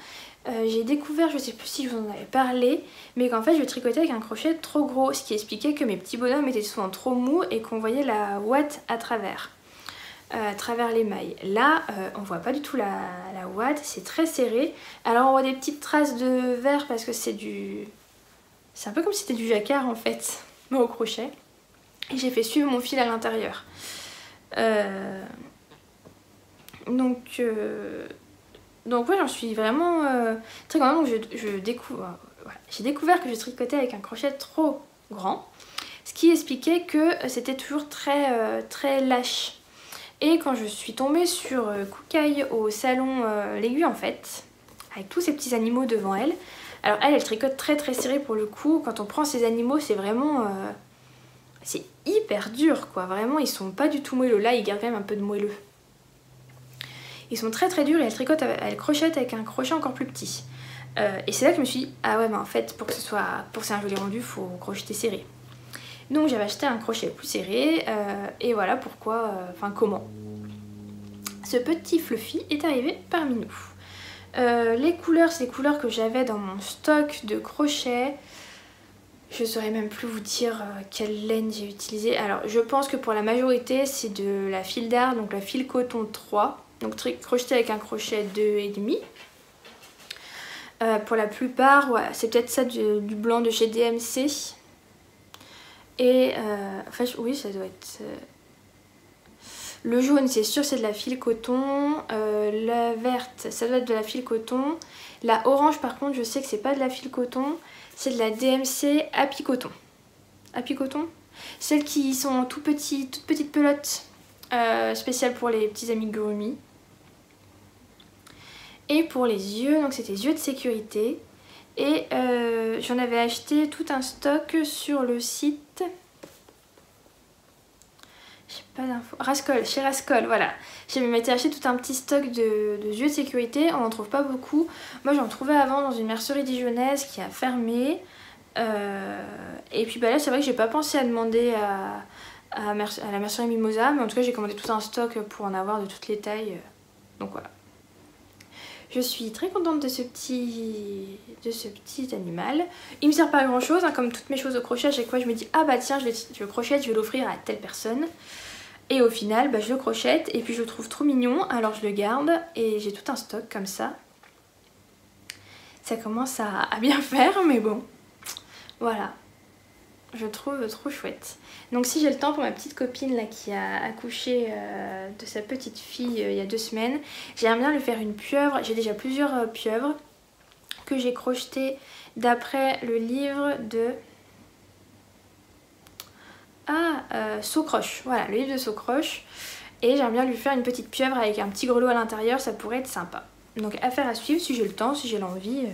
J'ai découvert, je sais plus si je vous en avais parlé, mais qu'en fait je tricotais avec un crochet trop gros. Ce qui expliquait que mes petits bonhommes étaient souvent trop mous et qu'on voyait la ouate à travers les mailles. Là, on voit pas du tout la ouate, c'est très serré. Alors on voit des petites traces de verre parce que c'est du... C'est un peu comme si c'était du jacquard en fait, mais au crochet. Et j'ai fait suivre mon fil à l'intérieur. Donc ouais, j'en suis vraiment très contente. Donc j'ai découvert que je tricotais avec un crochet trop grand. Ce qui expliquait que c'était toujours très lâche. Et quand je suis tombée sur Koukaï au salon L'Aiguille en fait, avec tous ces petits animaux devant elle, alors elle tricote très serré pour le coup. Quand on prend ces animaux, c'est vraiment... c'est hyper dur quoi, vraiment ils sont pas du tout moelleux. Là ils gardent quand même un peu de moelleux. Ils sont très durs et elle crochette avec un crochet encore plus petit. Et c'est là que je me suis dit, ah ouais mais en fait pour que c'est un joli rendu, faut crocheter serré. Donc j'avais acheté un crochet plus serré et voilà pourquoi, comment ce petit Fluffy est arrivé parmi nous. Les couleurs, c'est les couleurs que j'avais dans mon stock de crochets. Je saurais même plus vous dire quelle laine j'ai utilisé. Alors je pense que pour la majorité c'est de la fil d'art, donc la fil coton 3. Donc crocheté avec un crochet 2,5. Pour la plupart, ouais, c'est peut-être ça du blanc de chez DMC. Et enfin oui ça doit être... Le jaune c'est sûr c'est de la fil coton. La verte ça doit être de la fil coton. La orange par contre je sais que c'est pas de la fil coton. C'est de la DMC Happy Coton. Happy Coton, celles qui sont toutes petites pelotes spéciales pour les petits amigurumi. Et pour les yeux, donc c'était yeux de sécurité. Et j'en avais acheté tout un stock sur le site. J'ai pas d'infos. Rascol, chez Rascol, voilà. J'avais acheté tout un petit stock de yeux de sécurité. On n'en trouve pas beaucoup. Moi j'en trouvais avant dans une mercerie dijonnaise qui a fermé. Et puis bah là c'est vrai que j'ai pas pensé à demander à la mercerie Mimosa. Mais en tout cas j'ai commandé tout un stock pour en avoir de toutes les tailles. Donc voilà. Je suis très contente de ce petit animal. Il me sert pas à grand chose, hein, comme toutes mes choses au crochet. À chaque fois je me dis ah bah tiens je le crochette, je vais l'offrir à telle personne. Et au final bah, je le crochette et puis je le trouve trop mignon, alors je le garde et j'ai tout un stock comme ça. Ça commence à bien faire mais bon, voilà. Je trouve trop chouette. Donc si j'ai le temps pour ma petite copine là qui a accouché de sa petite fille il y a 2 semaines, j'aimerais bien lui faire une pieuvre. J'ai déjà plusieurs pieuvres que j'ai crochetées d'après le livre de Saucroche. Voilà, le livre de Saucroche. Et j'aimerais bien lui faire une petite pieuvre avec un petit grelot à l'intérieur, ça pourrait être sympa. Donc affaire à suivre si j'ai le temps, si j'ai l'envie.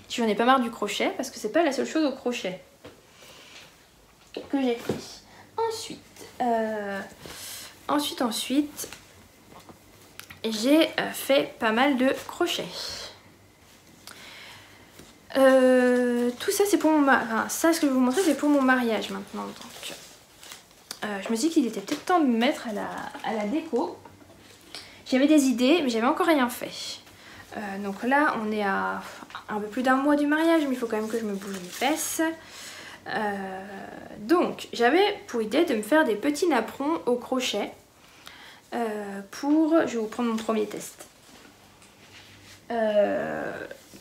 Si j'en ai pas marre du crochet, parce que c'est pas la seule chose au crochet que j'ai fait. Ensuite, j'ai fait pas mal de crochets. Tout ça c'est pour mon mariage. Enfin, ça ce que je vais vous montrer c'est pour mon mariage maintenant. Donc, je me suis dit qu'il était peut-être temps de me mettre à la déco. J'avais des idées mais j'avais encore rien fait. Donc là on est à un peu plus d'un mois du mariage mais il faut quand même que je me bouge les fesses. Donc j'avais pour idée de me faire des petits napperons au crochet je vais vous prendre mon premier test,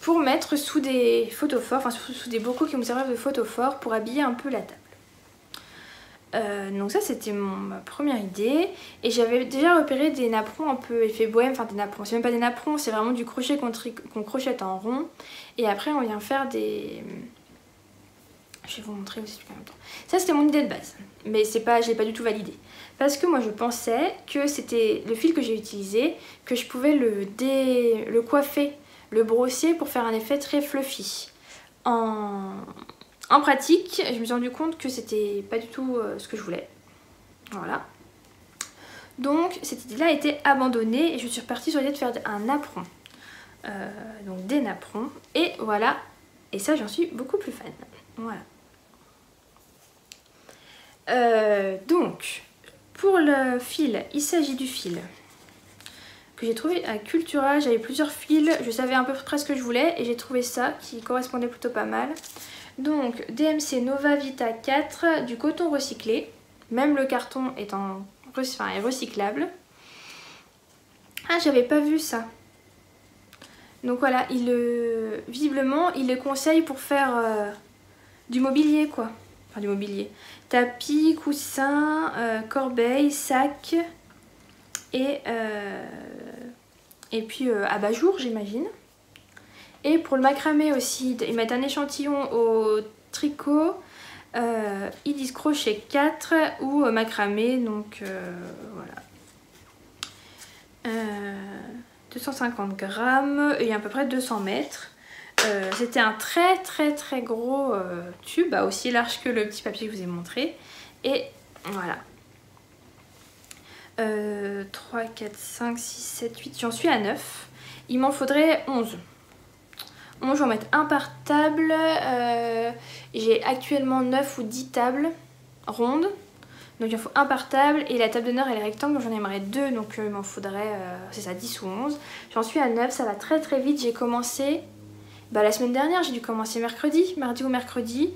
pour mettre sous des photophores, enfin sous des bocaux qui vont me servir de photophores pour habiller un peu la table. Donc ça c'était ma première idée et j'avais déjà repéré des napperons un peu effet bohème, enfin des napperons, c'est même pas des napperons, c'est vraiment du crochet qu'on crochette en rond et après on vient faire des Je vais vous montrer aussi en même temps. Ça c'était mon idée de base, mais c'est pas, je l'ai pas du tout validé. Parce que moi je pensais que c'était le fil que j'ai utilisé, que je pouvais le coiffer, le brosser pour faire un effet très fluffy. En pratique, je me suis rendu compte que c'était pas du tout ce que je voulais. Voilà. Donc cette idée-là a été abandonnée et je suis repartie sur l'idée de faire un napperon. Donc des napperons. Et voilà. Et ça j'en suis beaucoup plus fan. Voilà. Donc, pour le fil, il s'agit du fil que j'ai trouvé à Cultura. J'avais plusieurs fils, je savais à peu près ce que je voulais et j'ai trouvé ça qui correspondait plutôt pas mal. Donc, DMC Nova Vita 4, du coton recyclé. Même le carton est est recyclable. Ah, j'avais pas vu ça. Donc voilà, visiblement, il le conseille pour faire du mobilier, quoi. Enfin, du mobilier. Tapis, coussins, corbeilles, sacs et puis abat-jour, j'imagine. Et pour le macramé aussi, ils mettent un échantillon au tricot. Ils disent crochet 4 ou macramé, donc voilà. 250 grammes et à peu près 200 mètres. C'était un très gros tube, aussi large que le petit papier que je vous ai montré. Et voilà. 3, 4, 5, 6, 7, 8, j'en suis à 9. Il m'en faudrait 11. 11, je vais en mettre un par table. J'ai actuellement 9 ou 10 tables rondes. Donc il en faut un par table et la table d'honneur elle est rectangle, donc j'en aimerais 2, donc il m'en faudrait, c'est ça, 10 ou 11. J'en suis à 9, ça va très vite. J'ai commencé la semaine dernière, j'ai dû commencer mardi ou mercredi.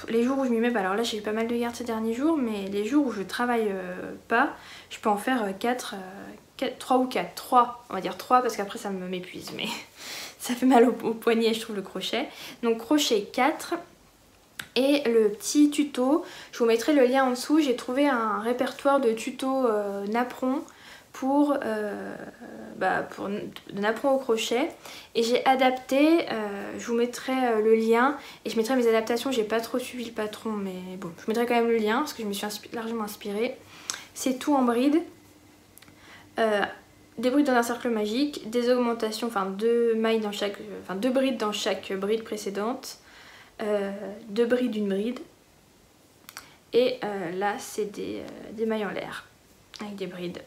Les jours où je m'y mets, alors là j'ai eu pas mal de gardes ces derniers jours, mais les jours où je travaille pas, je peux en faire 3 ou 4. 3, on va dire 3 parce qu'après ça m'épuise, mais ça fait mal au poignet je trouve le crochet. Donc crochet 4. Et le petit tuto, je vous mettrai le lien en dessous, j'ai trouvé un répertoire de tutos napperon pour de napperon au crochet. Et j'ai adapté, je vous mettrai le lien et je mettrai mes adaptations, j'ai pas trop suivi le patron mais bon, je mettrai quand même le lien parce que je me suis largement inspirée. C'est tout en brides, des brides dans un cercle magique, des augmentations, enfin 2 mailles dans chaque, enfin 2 brides dans chaque bride précédente. 2 brides d'une bride et là c'est des mailles en l'air avec des brides.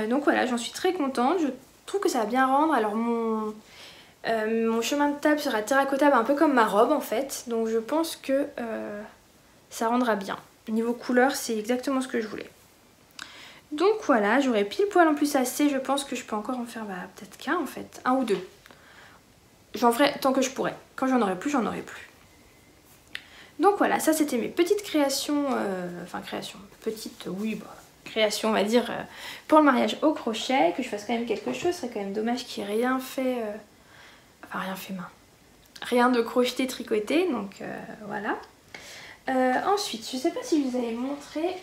Donc voilà, j'en suis très contente, je trouve que ça va bien rendre. Alors mon chemin de table sera terracottable un peu comme ma robe en fait, donc je pense que ça rendra bien. Niveau couleur c'est exactement ce que je voulais. Donc voilà, j'aurai pile poil en plus assez, je pense que je peux encore en faire peut-être qu'un en fait, 1 ou 2. J'en ferai tant que je pourrai. Quand j'en aurai plus, j'en aurai plus. Donc voilà, ça c'était mes petites créations, créations on va dire, pour le mariage au crochet, que je fasse quand même quelque chose, ce serait quand même dommage qu'il n'y ait rien fait, rien fait main. Rien de crocheté, tricoté, donc voilà. Ensuite, je sais pas si je vous avais montré,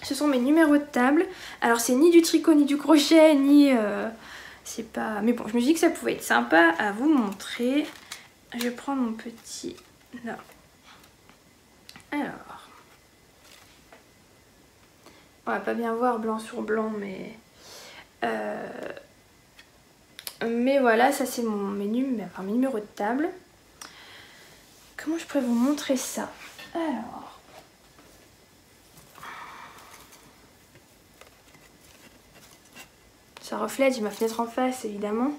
ce sont mes numéros de table. Alors c'est ni du tricot, ni du crochet, ni... c'est pas... Mais bon, je me dis que ça pouvait être sympa à vous montrer. Je vais prendre mon petit... Là. Alors... On va pas bien voir blanc sur blanc, mais... Mais voilà, ça c'est mes numéros de table. Comment je pourrais vous montrer ça? Alors... Ça reflète, j'ai ma fenêtre en face évidemment.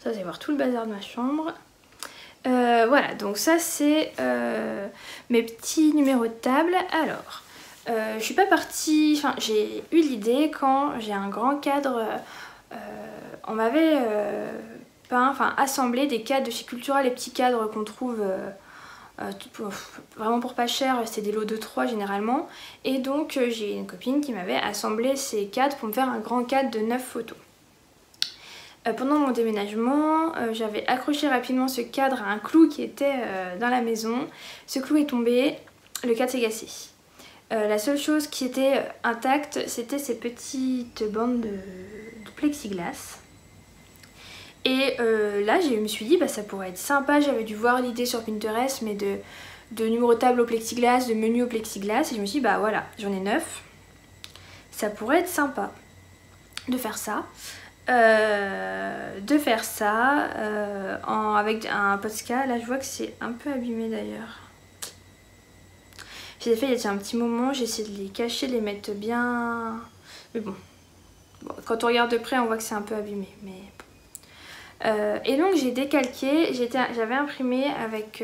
Ça c'est voir tout le bazar de ma chambre. Voilà, donc ça c'est mes petits numéros de table. Alors, je suis pas partie, enfin j'ai eu l'idée quand j'ai un grand cadre, on m'avait assemblé des cadres de chez Cultura, les petits cadres qu'on trouve vraiment pour pas cher, c'est des lots de 3 généralement. Et donc j'ai une copine qui m'avait assemblé ces cadres pour me faire un grand cadre de 9 photos. Pendant mon déménagement, j'avais accroché rapidement ce cadre à un clou qui était dans la maison. Ce clou est tombé, le cadre s'est cassé. La seule chose qui était intacte, c'était ces petites bandes de plexiglas. Et là, je me suis dit, bah, ça pourrait être sympa. J'avais dû voir l'idée sur Pinterest, mais de numéro de table au plexiglas, de menu au plexiglas. Et je me suis dit, bah voilà, j'en ai 9. Ça pourrait être sympa de faire ça. Avec un Posca. Là, je vois que c'est un peu abîmé d'ailleurs. J'ai fait il y a un petit moment, j'ai essayé de les cacher, de les mettre bien. Mais bon, quand on regarde de près, on voit que c'est un peu abîmé. Mais et donc j'ai décalqué, j'avais imprimé avec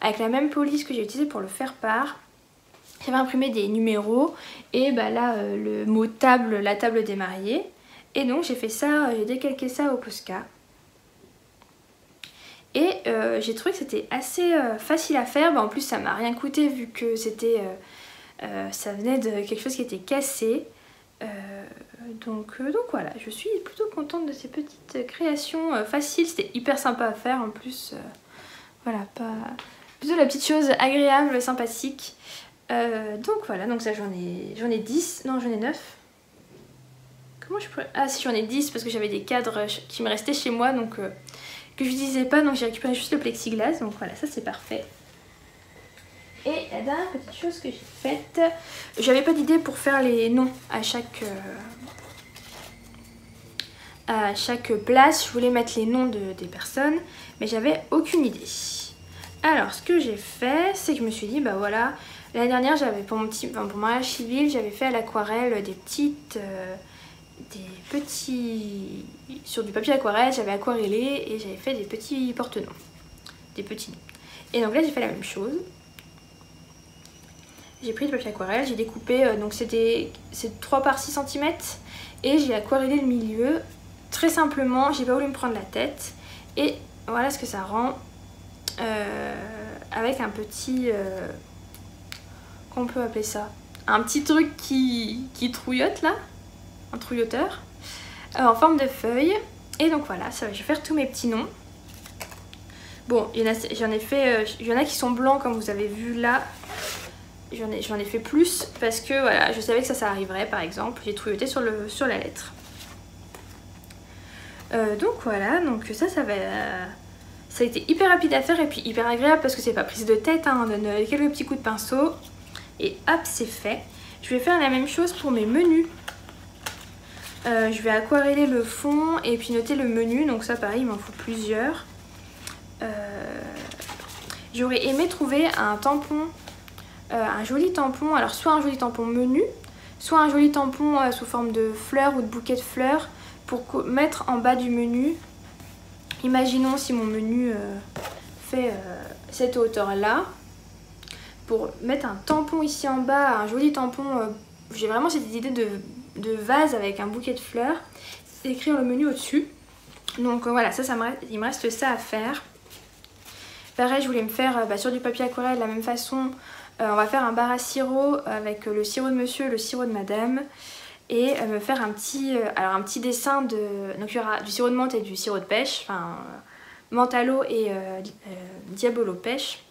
la même police que j'ai utilisée pour le faire part. J'avais imprimé des numéros et bah là le mot table, la table des mariés. Et donc j'ai fait ça, j'ai décalqué ça au Posca. Et j'ai trouvé que c'était assez facile à faire. Bah, en plus ça m'a rien coûté vu que c'était ça venait de quelque chose qui était cassé. Donc voilà, je suis plutôt contente de ces petites créations faciles. C'était hyper sympa à faire en plus. Voilà, plutôt la petite chose agréable, sympathique. Donc voilà, donc ça j'en ai 10, non j'en ai 9. Comment je pourrais... Ah si, j'en ai 10 parce que j'avais des cadres qui me restaient chez moi donc que je n'utilisais pas, donc j'ai récupéré juste le plexiglas, donc voilà, ça c'est parfait. Et la dernière petite chose que j'ai faite, j'avais pas d'idée pour faire les noms à chaque place. Je voulais mettre les noms des personnes, mais j'avais aucune idée. Alors ce que j'ai fait, c'est que je me suis dit, bah voilà, l'année dernière j'avais pour mon mariage civil, j'avais fait à l'aquarelle des petits, sur du papier aquarelle, j'avais aquarellé et j'avais fait des petits porte-noms, des petits noms. Et donc là j'ai fait la même chose. J'ai pris du papier aquarelle, j'ai découpé, donc c'est 3 par 6 cm et j'ai aquarellé le milieu très simplement. J'ai pas voulu me prendre la tête et voilà ce que ça rend avec un petit, qu'on peut appeler ça, un petit truc qui trouillote là, un trouilloteur en forme de feuille. Et donc voilà, ça, je vais faire tous mes petits noms. Bon, il y en a qui sont blancs comme vous avez vu là. J'en ai fait plus parce que voilà, je savais que ça arriverait par exemple. J'ai trouilloté sur la lettre. Donc voilà, donc ça a été hyper rapide à faire et puis hyper agréable parce que c'est pas prise de tête, hein, on donne quelques petits coups de pinceau et hop, c'est fait. Je vais faire la même chose pour mes menus. Je vais aquareller le fond et puis noter le menu, donc ça pareil, il m'en faut plusieurs. J'aurais aimé trouver un tampon, un joli tampon, alors soit un joli tampon menu, soit un joli tampon sous forme de fleurs ou de bouquet de fleurs pour mettre en bas du menu. Imaginons si mon menu fait cette hauteur là, pour mettre un tampon ici en bas, un joli tampon, j'ai vraiment cette idée de vase avec un bouquet de fleurs, et écrire le menu au-dessus. Donc voilà, il me reste ça à faire. Pareil, je voulais me faire sur du papier aquarelle de la même façon. On va faire un bar à sirop avec le sirop de monsieur et le sirop de madame. Et me faire un petit dessin de... Donc il y aura du sirop de menthe et du sirop de pêche. Enfin, menthe à l'eau et diabolo pêche.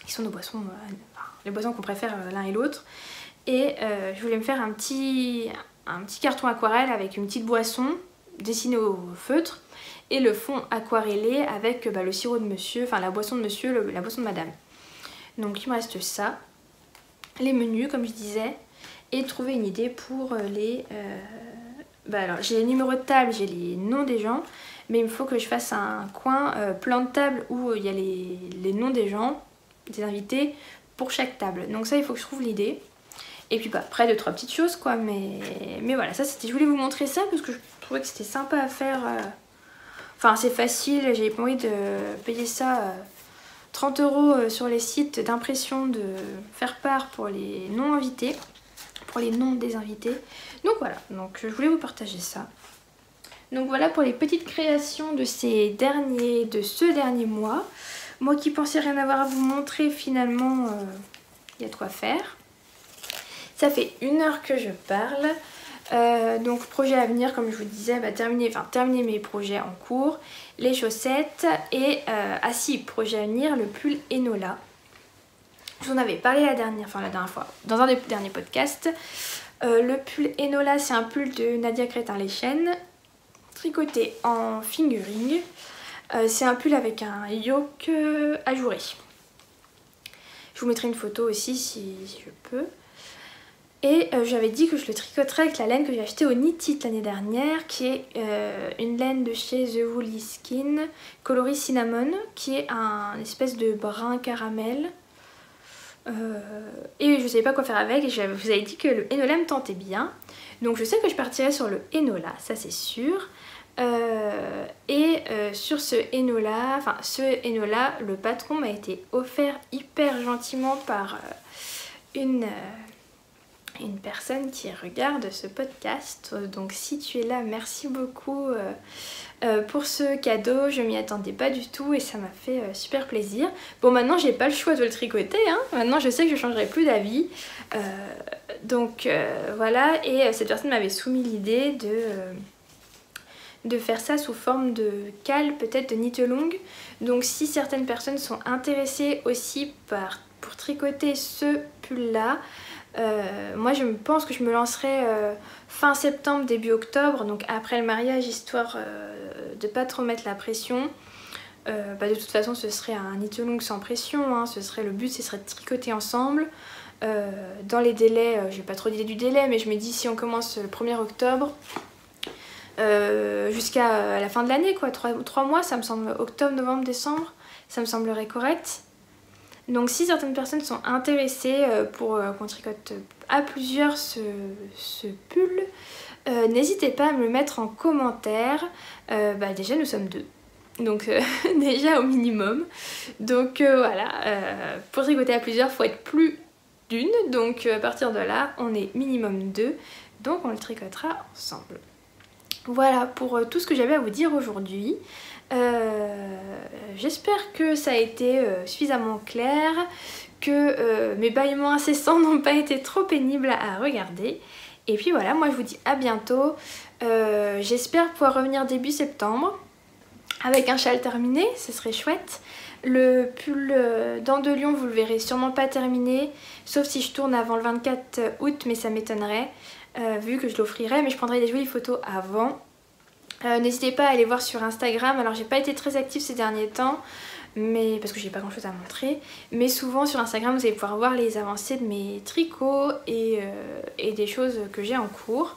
Qui sont nos boissons, les boissons qu'on préfère l'un et l'autre. Et je voulais me faire un petit carton aquarelle avec une petite boisson dessinée au feutre. Et le fond aquarellé avec le sirop de monsieur, enfin la boisson de monsieur, la boisson de madame. Donc il me reste ça. Les menus, comme je disais. Et trouver une idée pour les... alors j'ai les numéros de table, j'ai les noms des gens. Mais il me faut que je fasse un coin plan de table où il y a les noms des gens, des invités, pour chaque table. Donc ça, il faut que je trouve l'idée. Et puis après, 2-3 petites choses quoi. Mais voilà, ça c'était... Je voulais vous montrer ça parce que je trouvais que c'était sympa à faire. Enfin, c'est facile, j'avais pas envie de payer ça 30 € sur les sites d'impression de faire part pour les non-invités. Pour les noms des invités. Donc voilà, donc je voulais vous partager ça. Donc voilà pour les petites créations de ce dernier mois. Moi qui pensais rien avoir à vous montrer, finalement il y a de quoi faire. Ça fait 1 heure que je parle. Donc projet à venir, comme je vous disais, terminer mes projets en cours, les chaussettes et projet à venir, le pull Enola. Je vous en avais parlé la dernière fois, dans un des derniers podcasts. Le pull Enola, c'est un pull de Nadia Crétin-Lechen, tricoté en fingering. C'est un pull avec un yoke ajouré. Je vous mettrai une photo aussi si je peux. Et j'avais dit que je le tricoterais avec la laine que j'ai achetée au Knit It l'année dernière, qui est une laine de chez The Woolly Skin, coloris cinnamon, qui est un espèce de brun caramel. Et je ne savais pas quoi faire avec, et je vous avais dit que le Enola me tentait bien. Donc je sais que je partirai sur le Enola, ça c'est sûr. Sur ce Enola, le patron m'a été offert hyper gentiment par une personne qui regarde ce podcast. Donc si tu es là, merci beaucoup pour ce cadeau. Je m'y attendais pas du tout et ça m'a fait super plaisir. Bon, maintenant j'ai pas le choix de le tricoter, hein. Maintenant je sais que je changerai plus d'avis. Voilà, et cette personne m'avait soumis l'idée de faire ça sous forme de cale, peut-être de knit-along. Donc si certaines personnes sont intéressées aussi pour tricoter ce pull là, moi je pense que je me lancerai fin septembre, début octobre, donc après le mariage, histoire de pas trop mettre la pression. De toute façon ce serait un knit-along sans pression, hein. Le but ce serait de tricoter ensemble. Dans les délais, j'ai pas trop d'idée du délai, mais je me dis si on commence le 1er octobre, jusqu'à la fin de l'année, quoi, 3 mois, ça me semble, octobre, novembre, décembre, ça me semblerait correct. Donc si certaines personnes sont intéressées pour qu'on tricote à plusieurs ce pull, n'hésitez pas à me le mettre en commentaire. Déjà nous sommes 2, donc déjà au minimum. Donc voilà, pour tricoter à plusieurs, il faut être plus d'une, donc à partir de là, on est minimum 2, donc on le tricotera ensemble. Voilà pour tout ce que j'avais à vous dire aujourd'hui. J'espère que ça a été suffisamment clair, que mes bâillements incessants n'ont pas été trop pénibles à regarder. Et puis voilà, moi je vous dis à bientôt. J'espère pouvoir revenir début septembre avec un châle terminé, ce serait chouette. Le pull Dents de Lion, vous le verrez sûrement pas terminé, sauf si je tourne avant le 24 août, mais ça m'étonnerait. Vu que je l'offrirai, mais je prendrai des jolies photos avant. N'hésitez pas à aller voir sur Instagram. Alors j'ai pas été très active ces derniers temps, mais parce que j'ai pas grand chose à montrer, mais souvent sur Instagram vous allez pouvoir voir les avancées de mes tricots et des choses que j'ai en cours.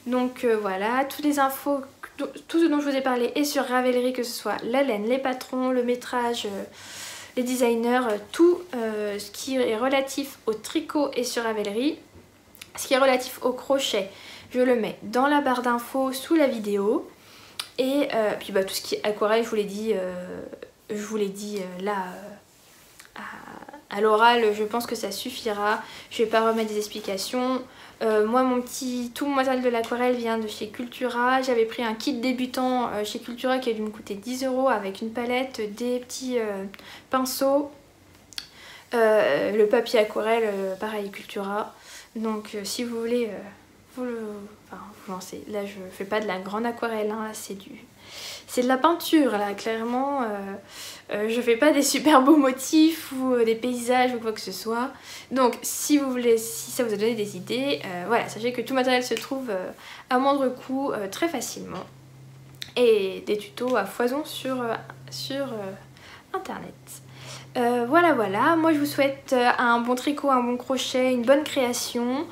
Donc voilà, toutes les infos, tout ce dont je vous ai parlé est sur Ravelry, que ce soit la laine, les patrons, le métrage, les designers, tout ce qui est relatif au tricot est sur Ravelry. Ce qui est relatif au crochet, je le mets dans la barre d'infos sous la vidéo. Et puis tout ce qui est aquarelle, je vous l'ai dit là à l'oral, je pense que ça suffira. Je vais pas remettre des explications. Moi tout mon matériel de l'aquarelle vient de chez Cultura. J'avais pris un kit débutant chez Cultura qui a dû me coûter 10 € avec une palette, des petits pinceaux, le papier aquarelle, pareil Cultura. Donc si vous voulez vous lancez. Là je fais pas de la grande aquarelle, hein, c'est de la peinture là, clairement. Je fais pas des super beaux motifs ou des paysages ou quoi que ce soit. Donc si ça vous a donné des idées, voilà, sachez que tout matériel se trouve à moindre coût très facilement. Et des tutos à foison sur internet. Voilà, moi je vous souhaite un bon tricot, un bon crochet, une bonne création,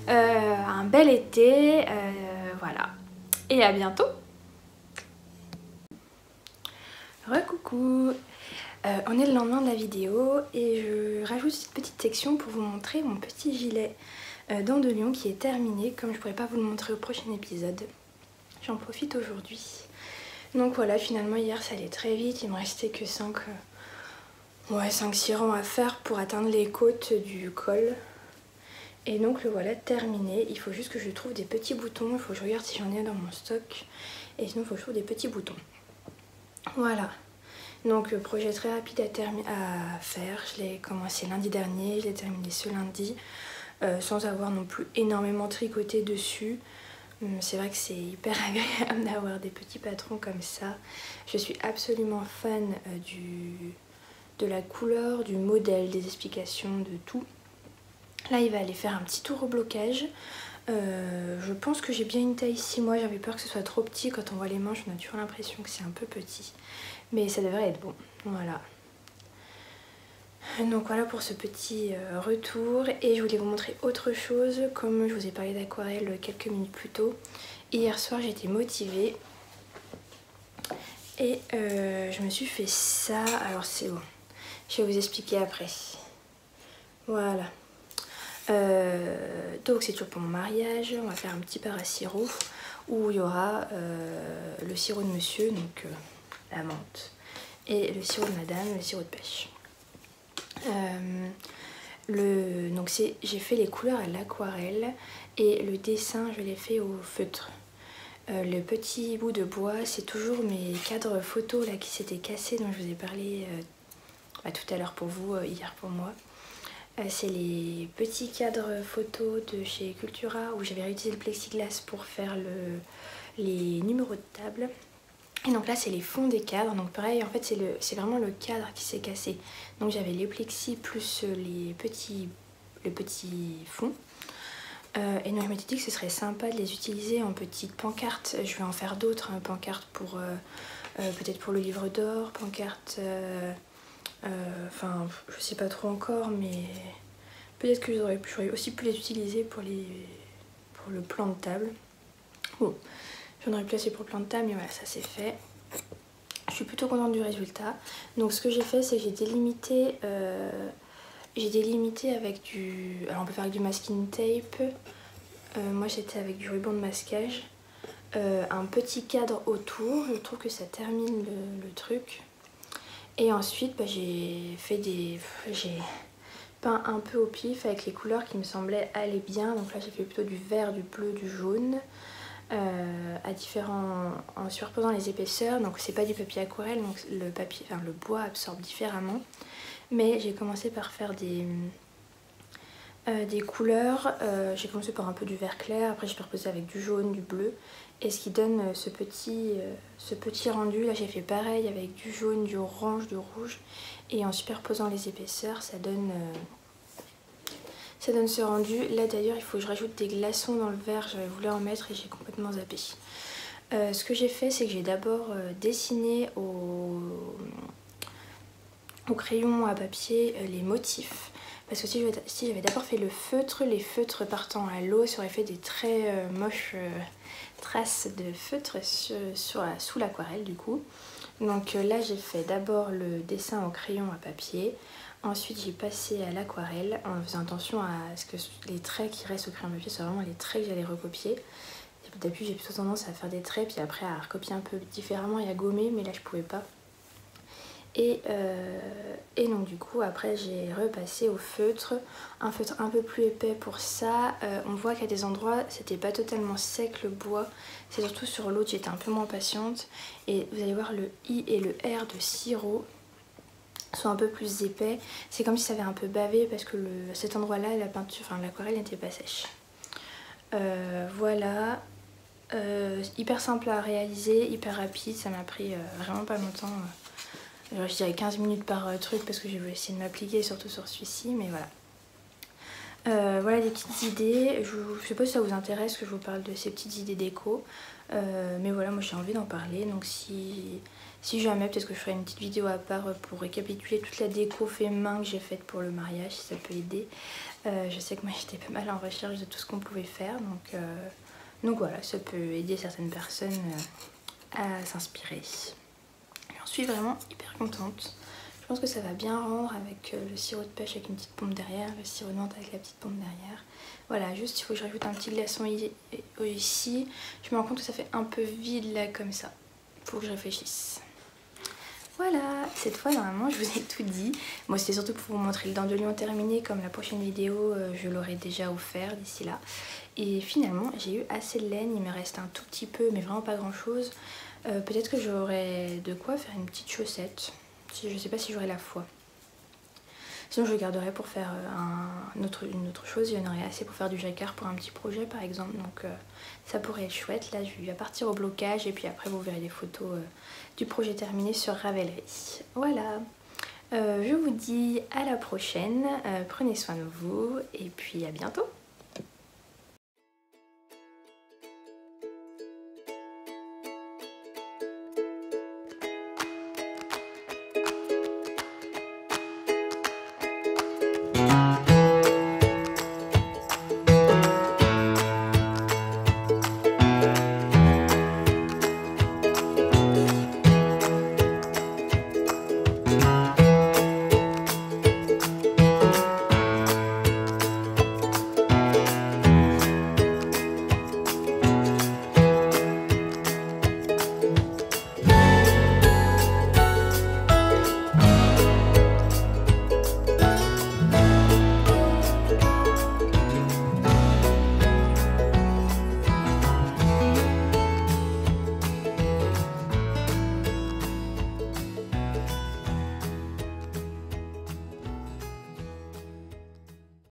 un bel été, voilà, et à bientôt. Recoucou, on est le lendemain de la vidéo et je rajoute cette petite section pour vous montrer mon petit gilet Dents de Lion qui est terminé, comme je pourrais pas vous le montrer au prochain épisode. J'en profite aujourd'hui. Donc voilà, finalement hier ça allait très vite, il me restait que 5-6 rangs à faire pour atteindre les côtes du col. Et donc le voilà terminé. Il faut juste que je trouve des petits boutons. Il faut que je regarde si j'en ai dans mon stock. Et sinon il faut que je trouve des petits boutons. Voilà. Donc projet très rapide à faire. Je l'ai commencé lundi dernier. Je l'ai terminé ce lundi. Sans avoir non plus énormément tricoté dessus. C'est vrai que c'est hyper agréable d'avoir des petits patrons comme ça. Je suis absolument fan de la couleur, du modèle, des explications, de tout. Là il va aller faire un petit tour au blocage. Je pense que j'ai bien une taille 6 mois, j'avais peur que ce soit trop petit. Quand on voit les manches on a toujours l'impression que c'est un peu petit. Mais ça devrait être bon, voilà. Donc voilà pour ce petit retour. Et je voulais vous montrer autre chose. Comme je vous ai parlé d'aquarelle quelques minutes plus tôt, hier soir j'étais motivée. Et je me suis fait ça. Alors c'est bon, je vais vous expliquer après. Voilà. Donc c'est toujours pour mon mariage. On va faire un petit parasirop où il y aura le sirop de monsieur, donc la menthe, et le sirop de madame, le sirop de pêche. Donc j'ai fait les couleurs à l'aquarelle et le dessin je l'ai fait au feutre. Le petit bout de bois, c'est toujours mes cadres photos là qui s'étaient cassés dont je vous ai parlé tout à l'heure pour vous, hier pour moi. C'est les petits cadres photos de chez Cultura où j'avais réutilisé le plexiglas pour faire les numéros de table. Et donc là c'est les fonds des cadres, donc pareil en fait c'est vraiment le cadre qui s'est cassé. Donc j'avais les plexis plus les petits fonds. Et donc je m'étais dit que ce serait sympa de les utiliser en petites pancartes. Je vais en faire d'autres, hein, pancartes pour peut-être pour le livre d'or, pancartes, enfin je sais pas trop encore, mais peut-être que j'aurais aussi pu les utiliser pour le plan de table. Bon, j'en aurais placé pour le plan de table, mais voilà, ça c'est fait. Je suis plutôt contente du résultat. Donc ce que j'ai fait, c'est que j'ai délimité avec du... Alors on peut faire avec du masking tape. Moi j'étais avec du ruban de masquage. Un petit cadre autour, je trouve que ça termine le truc. Et ensuite j'ai peint un peu au pif avec les couleurs qui me semblaient aller bien. Donc là j'ai fait plutôt du vert, du bleu, du jaune. En surposant les épaisseurs, donc c'est pas du papier aquarelle, donc le bois absorbe différemment. Mais j'ai commencé par faire des couleurs. J'ai commencé par un peu du vert clair, après j'ai reposé avec du jaune, du bleu, et ce qui donne ce petit rendu. Là j'ai fait pareil avec du jaune, du orange, du rouge, et en superposant les épaisseurs ça donne ce rendu. Là d'ailleurs il faut que je rajoute des glaçons dans le verre, j'avais voulu en mettre et j'ai complètement zappé. Ce que j'ai fait, c'est que j'ai d'abord dessiné au crayon à papier les motifs. Parce que si j'avais d'abord fait le feutre, les feutres partant à l'eau, ça aurait fait des très moches traces de feutre sous l'aquarelle du coup. Donc là j'ai fait d'abord le dessin au crayon à papier. Ensuite j'ai passé à l'aquarelle en faisant attention à ce que les traits qui restent au crayon papier soient vraiment les traits que j'allais recopier. D'habitude j'ai plutôt tendance à faire des traits puis après à recopier un peu différemment et à gommer, mais là je pouvais pas. Et donc du coup après j'ai repassé au feutre, un feutre un peu plus épais pour ça. On voit qu'à des endroits c'était pas totalement sec le bois, c'est surtout sur l'autre j'étais un peu moins patiente. Et vous allez voir le I et le R de sirop sont un peu plus épais. C'est comme si ça avait un peu bavé parce que cet endroit là l'aquarelle n'était pas sèche. Voilà, hyper simple à réaliser, hyper rapide, ça m'a pris vraiment pas longtemps. Je dirais 15 minutes par truc parce que j'ai voulu essayer de m'appliquer surtout sur celui-ci, mais voilà. Voilà des petites idées. Je sais pas si ça vous intéresse que je vous parle de ces petites idées déco, mais voilà, moi j'ai envie d'en parler. Donc si jamais, peut-être que je ferai une petite vidéo à part pour récapituler toute la déco fait main que j'ai faite pour le mariage, si ça peut aider. Je sais que moi j'étais pas mal en recherche de tout ce qu'on pouvait faire, donc voilà, ça peut aider certaines personnes à s'inspirer. J'en suis vraiment hyper contente. Je pense que ça va bien rendre avec le sirop de pêche avec une petite pompe derrière, le sirop de menthe avec la petite pompe derrière. Voilà, juste il faut que je rajoute un petit glaçon ici. Je me rends compte que ça fait un peu vide là comme ça. Faut que je réfléchisse. Voilà, cette fois normalement je vous ai tout dit. Moi c'était surtout pour vous montrer le dandelion terminé, comme la prochaine vidéo je l'aurai déjà offert d'ici là. Et finalement j'ai eu assez de laine, il me reste un tout petit peu mais vraiment pas grand chose. Peut-être que j'aurai de quoi faire une petite chaussette, je sais pas si j'aurai la foi. Sinon je le garderai pour faire une autre chose, il y en aurait assez pour faire du jacquard pour un petit projet par exemple, donc ça pourrait être chouette. Là je vais partir au blocage et puis après vous verrez des photos du projet terminé sur Ravelry. Voilà, Je vous dis à la prochaine, prenez soin de vous et puis à bientôt.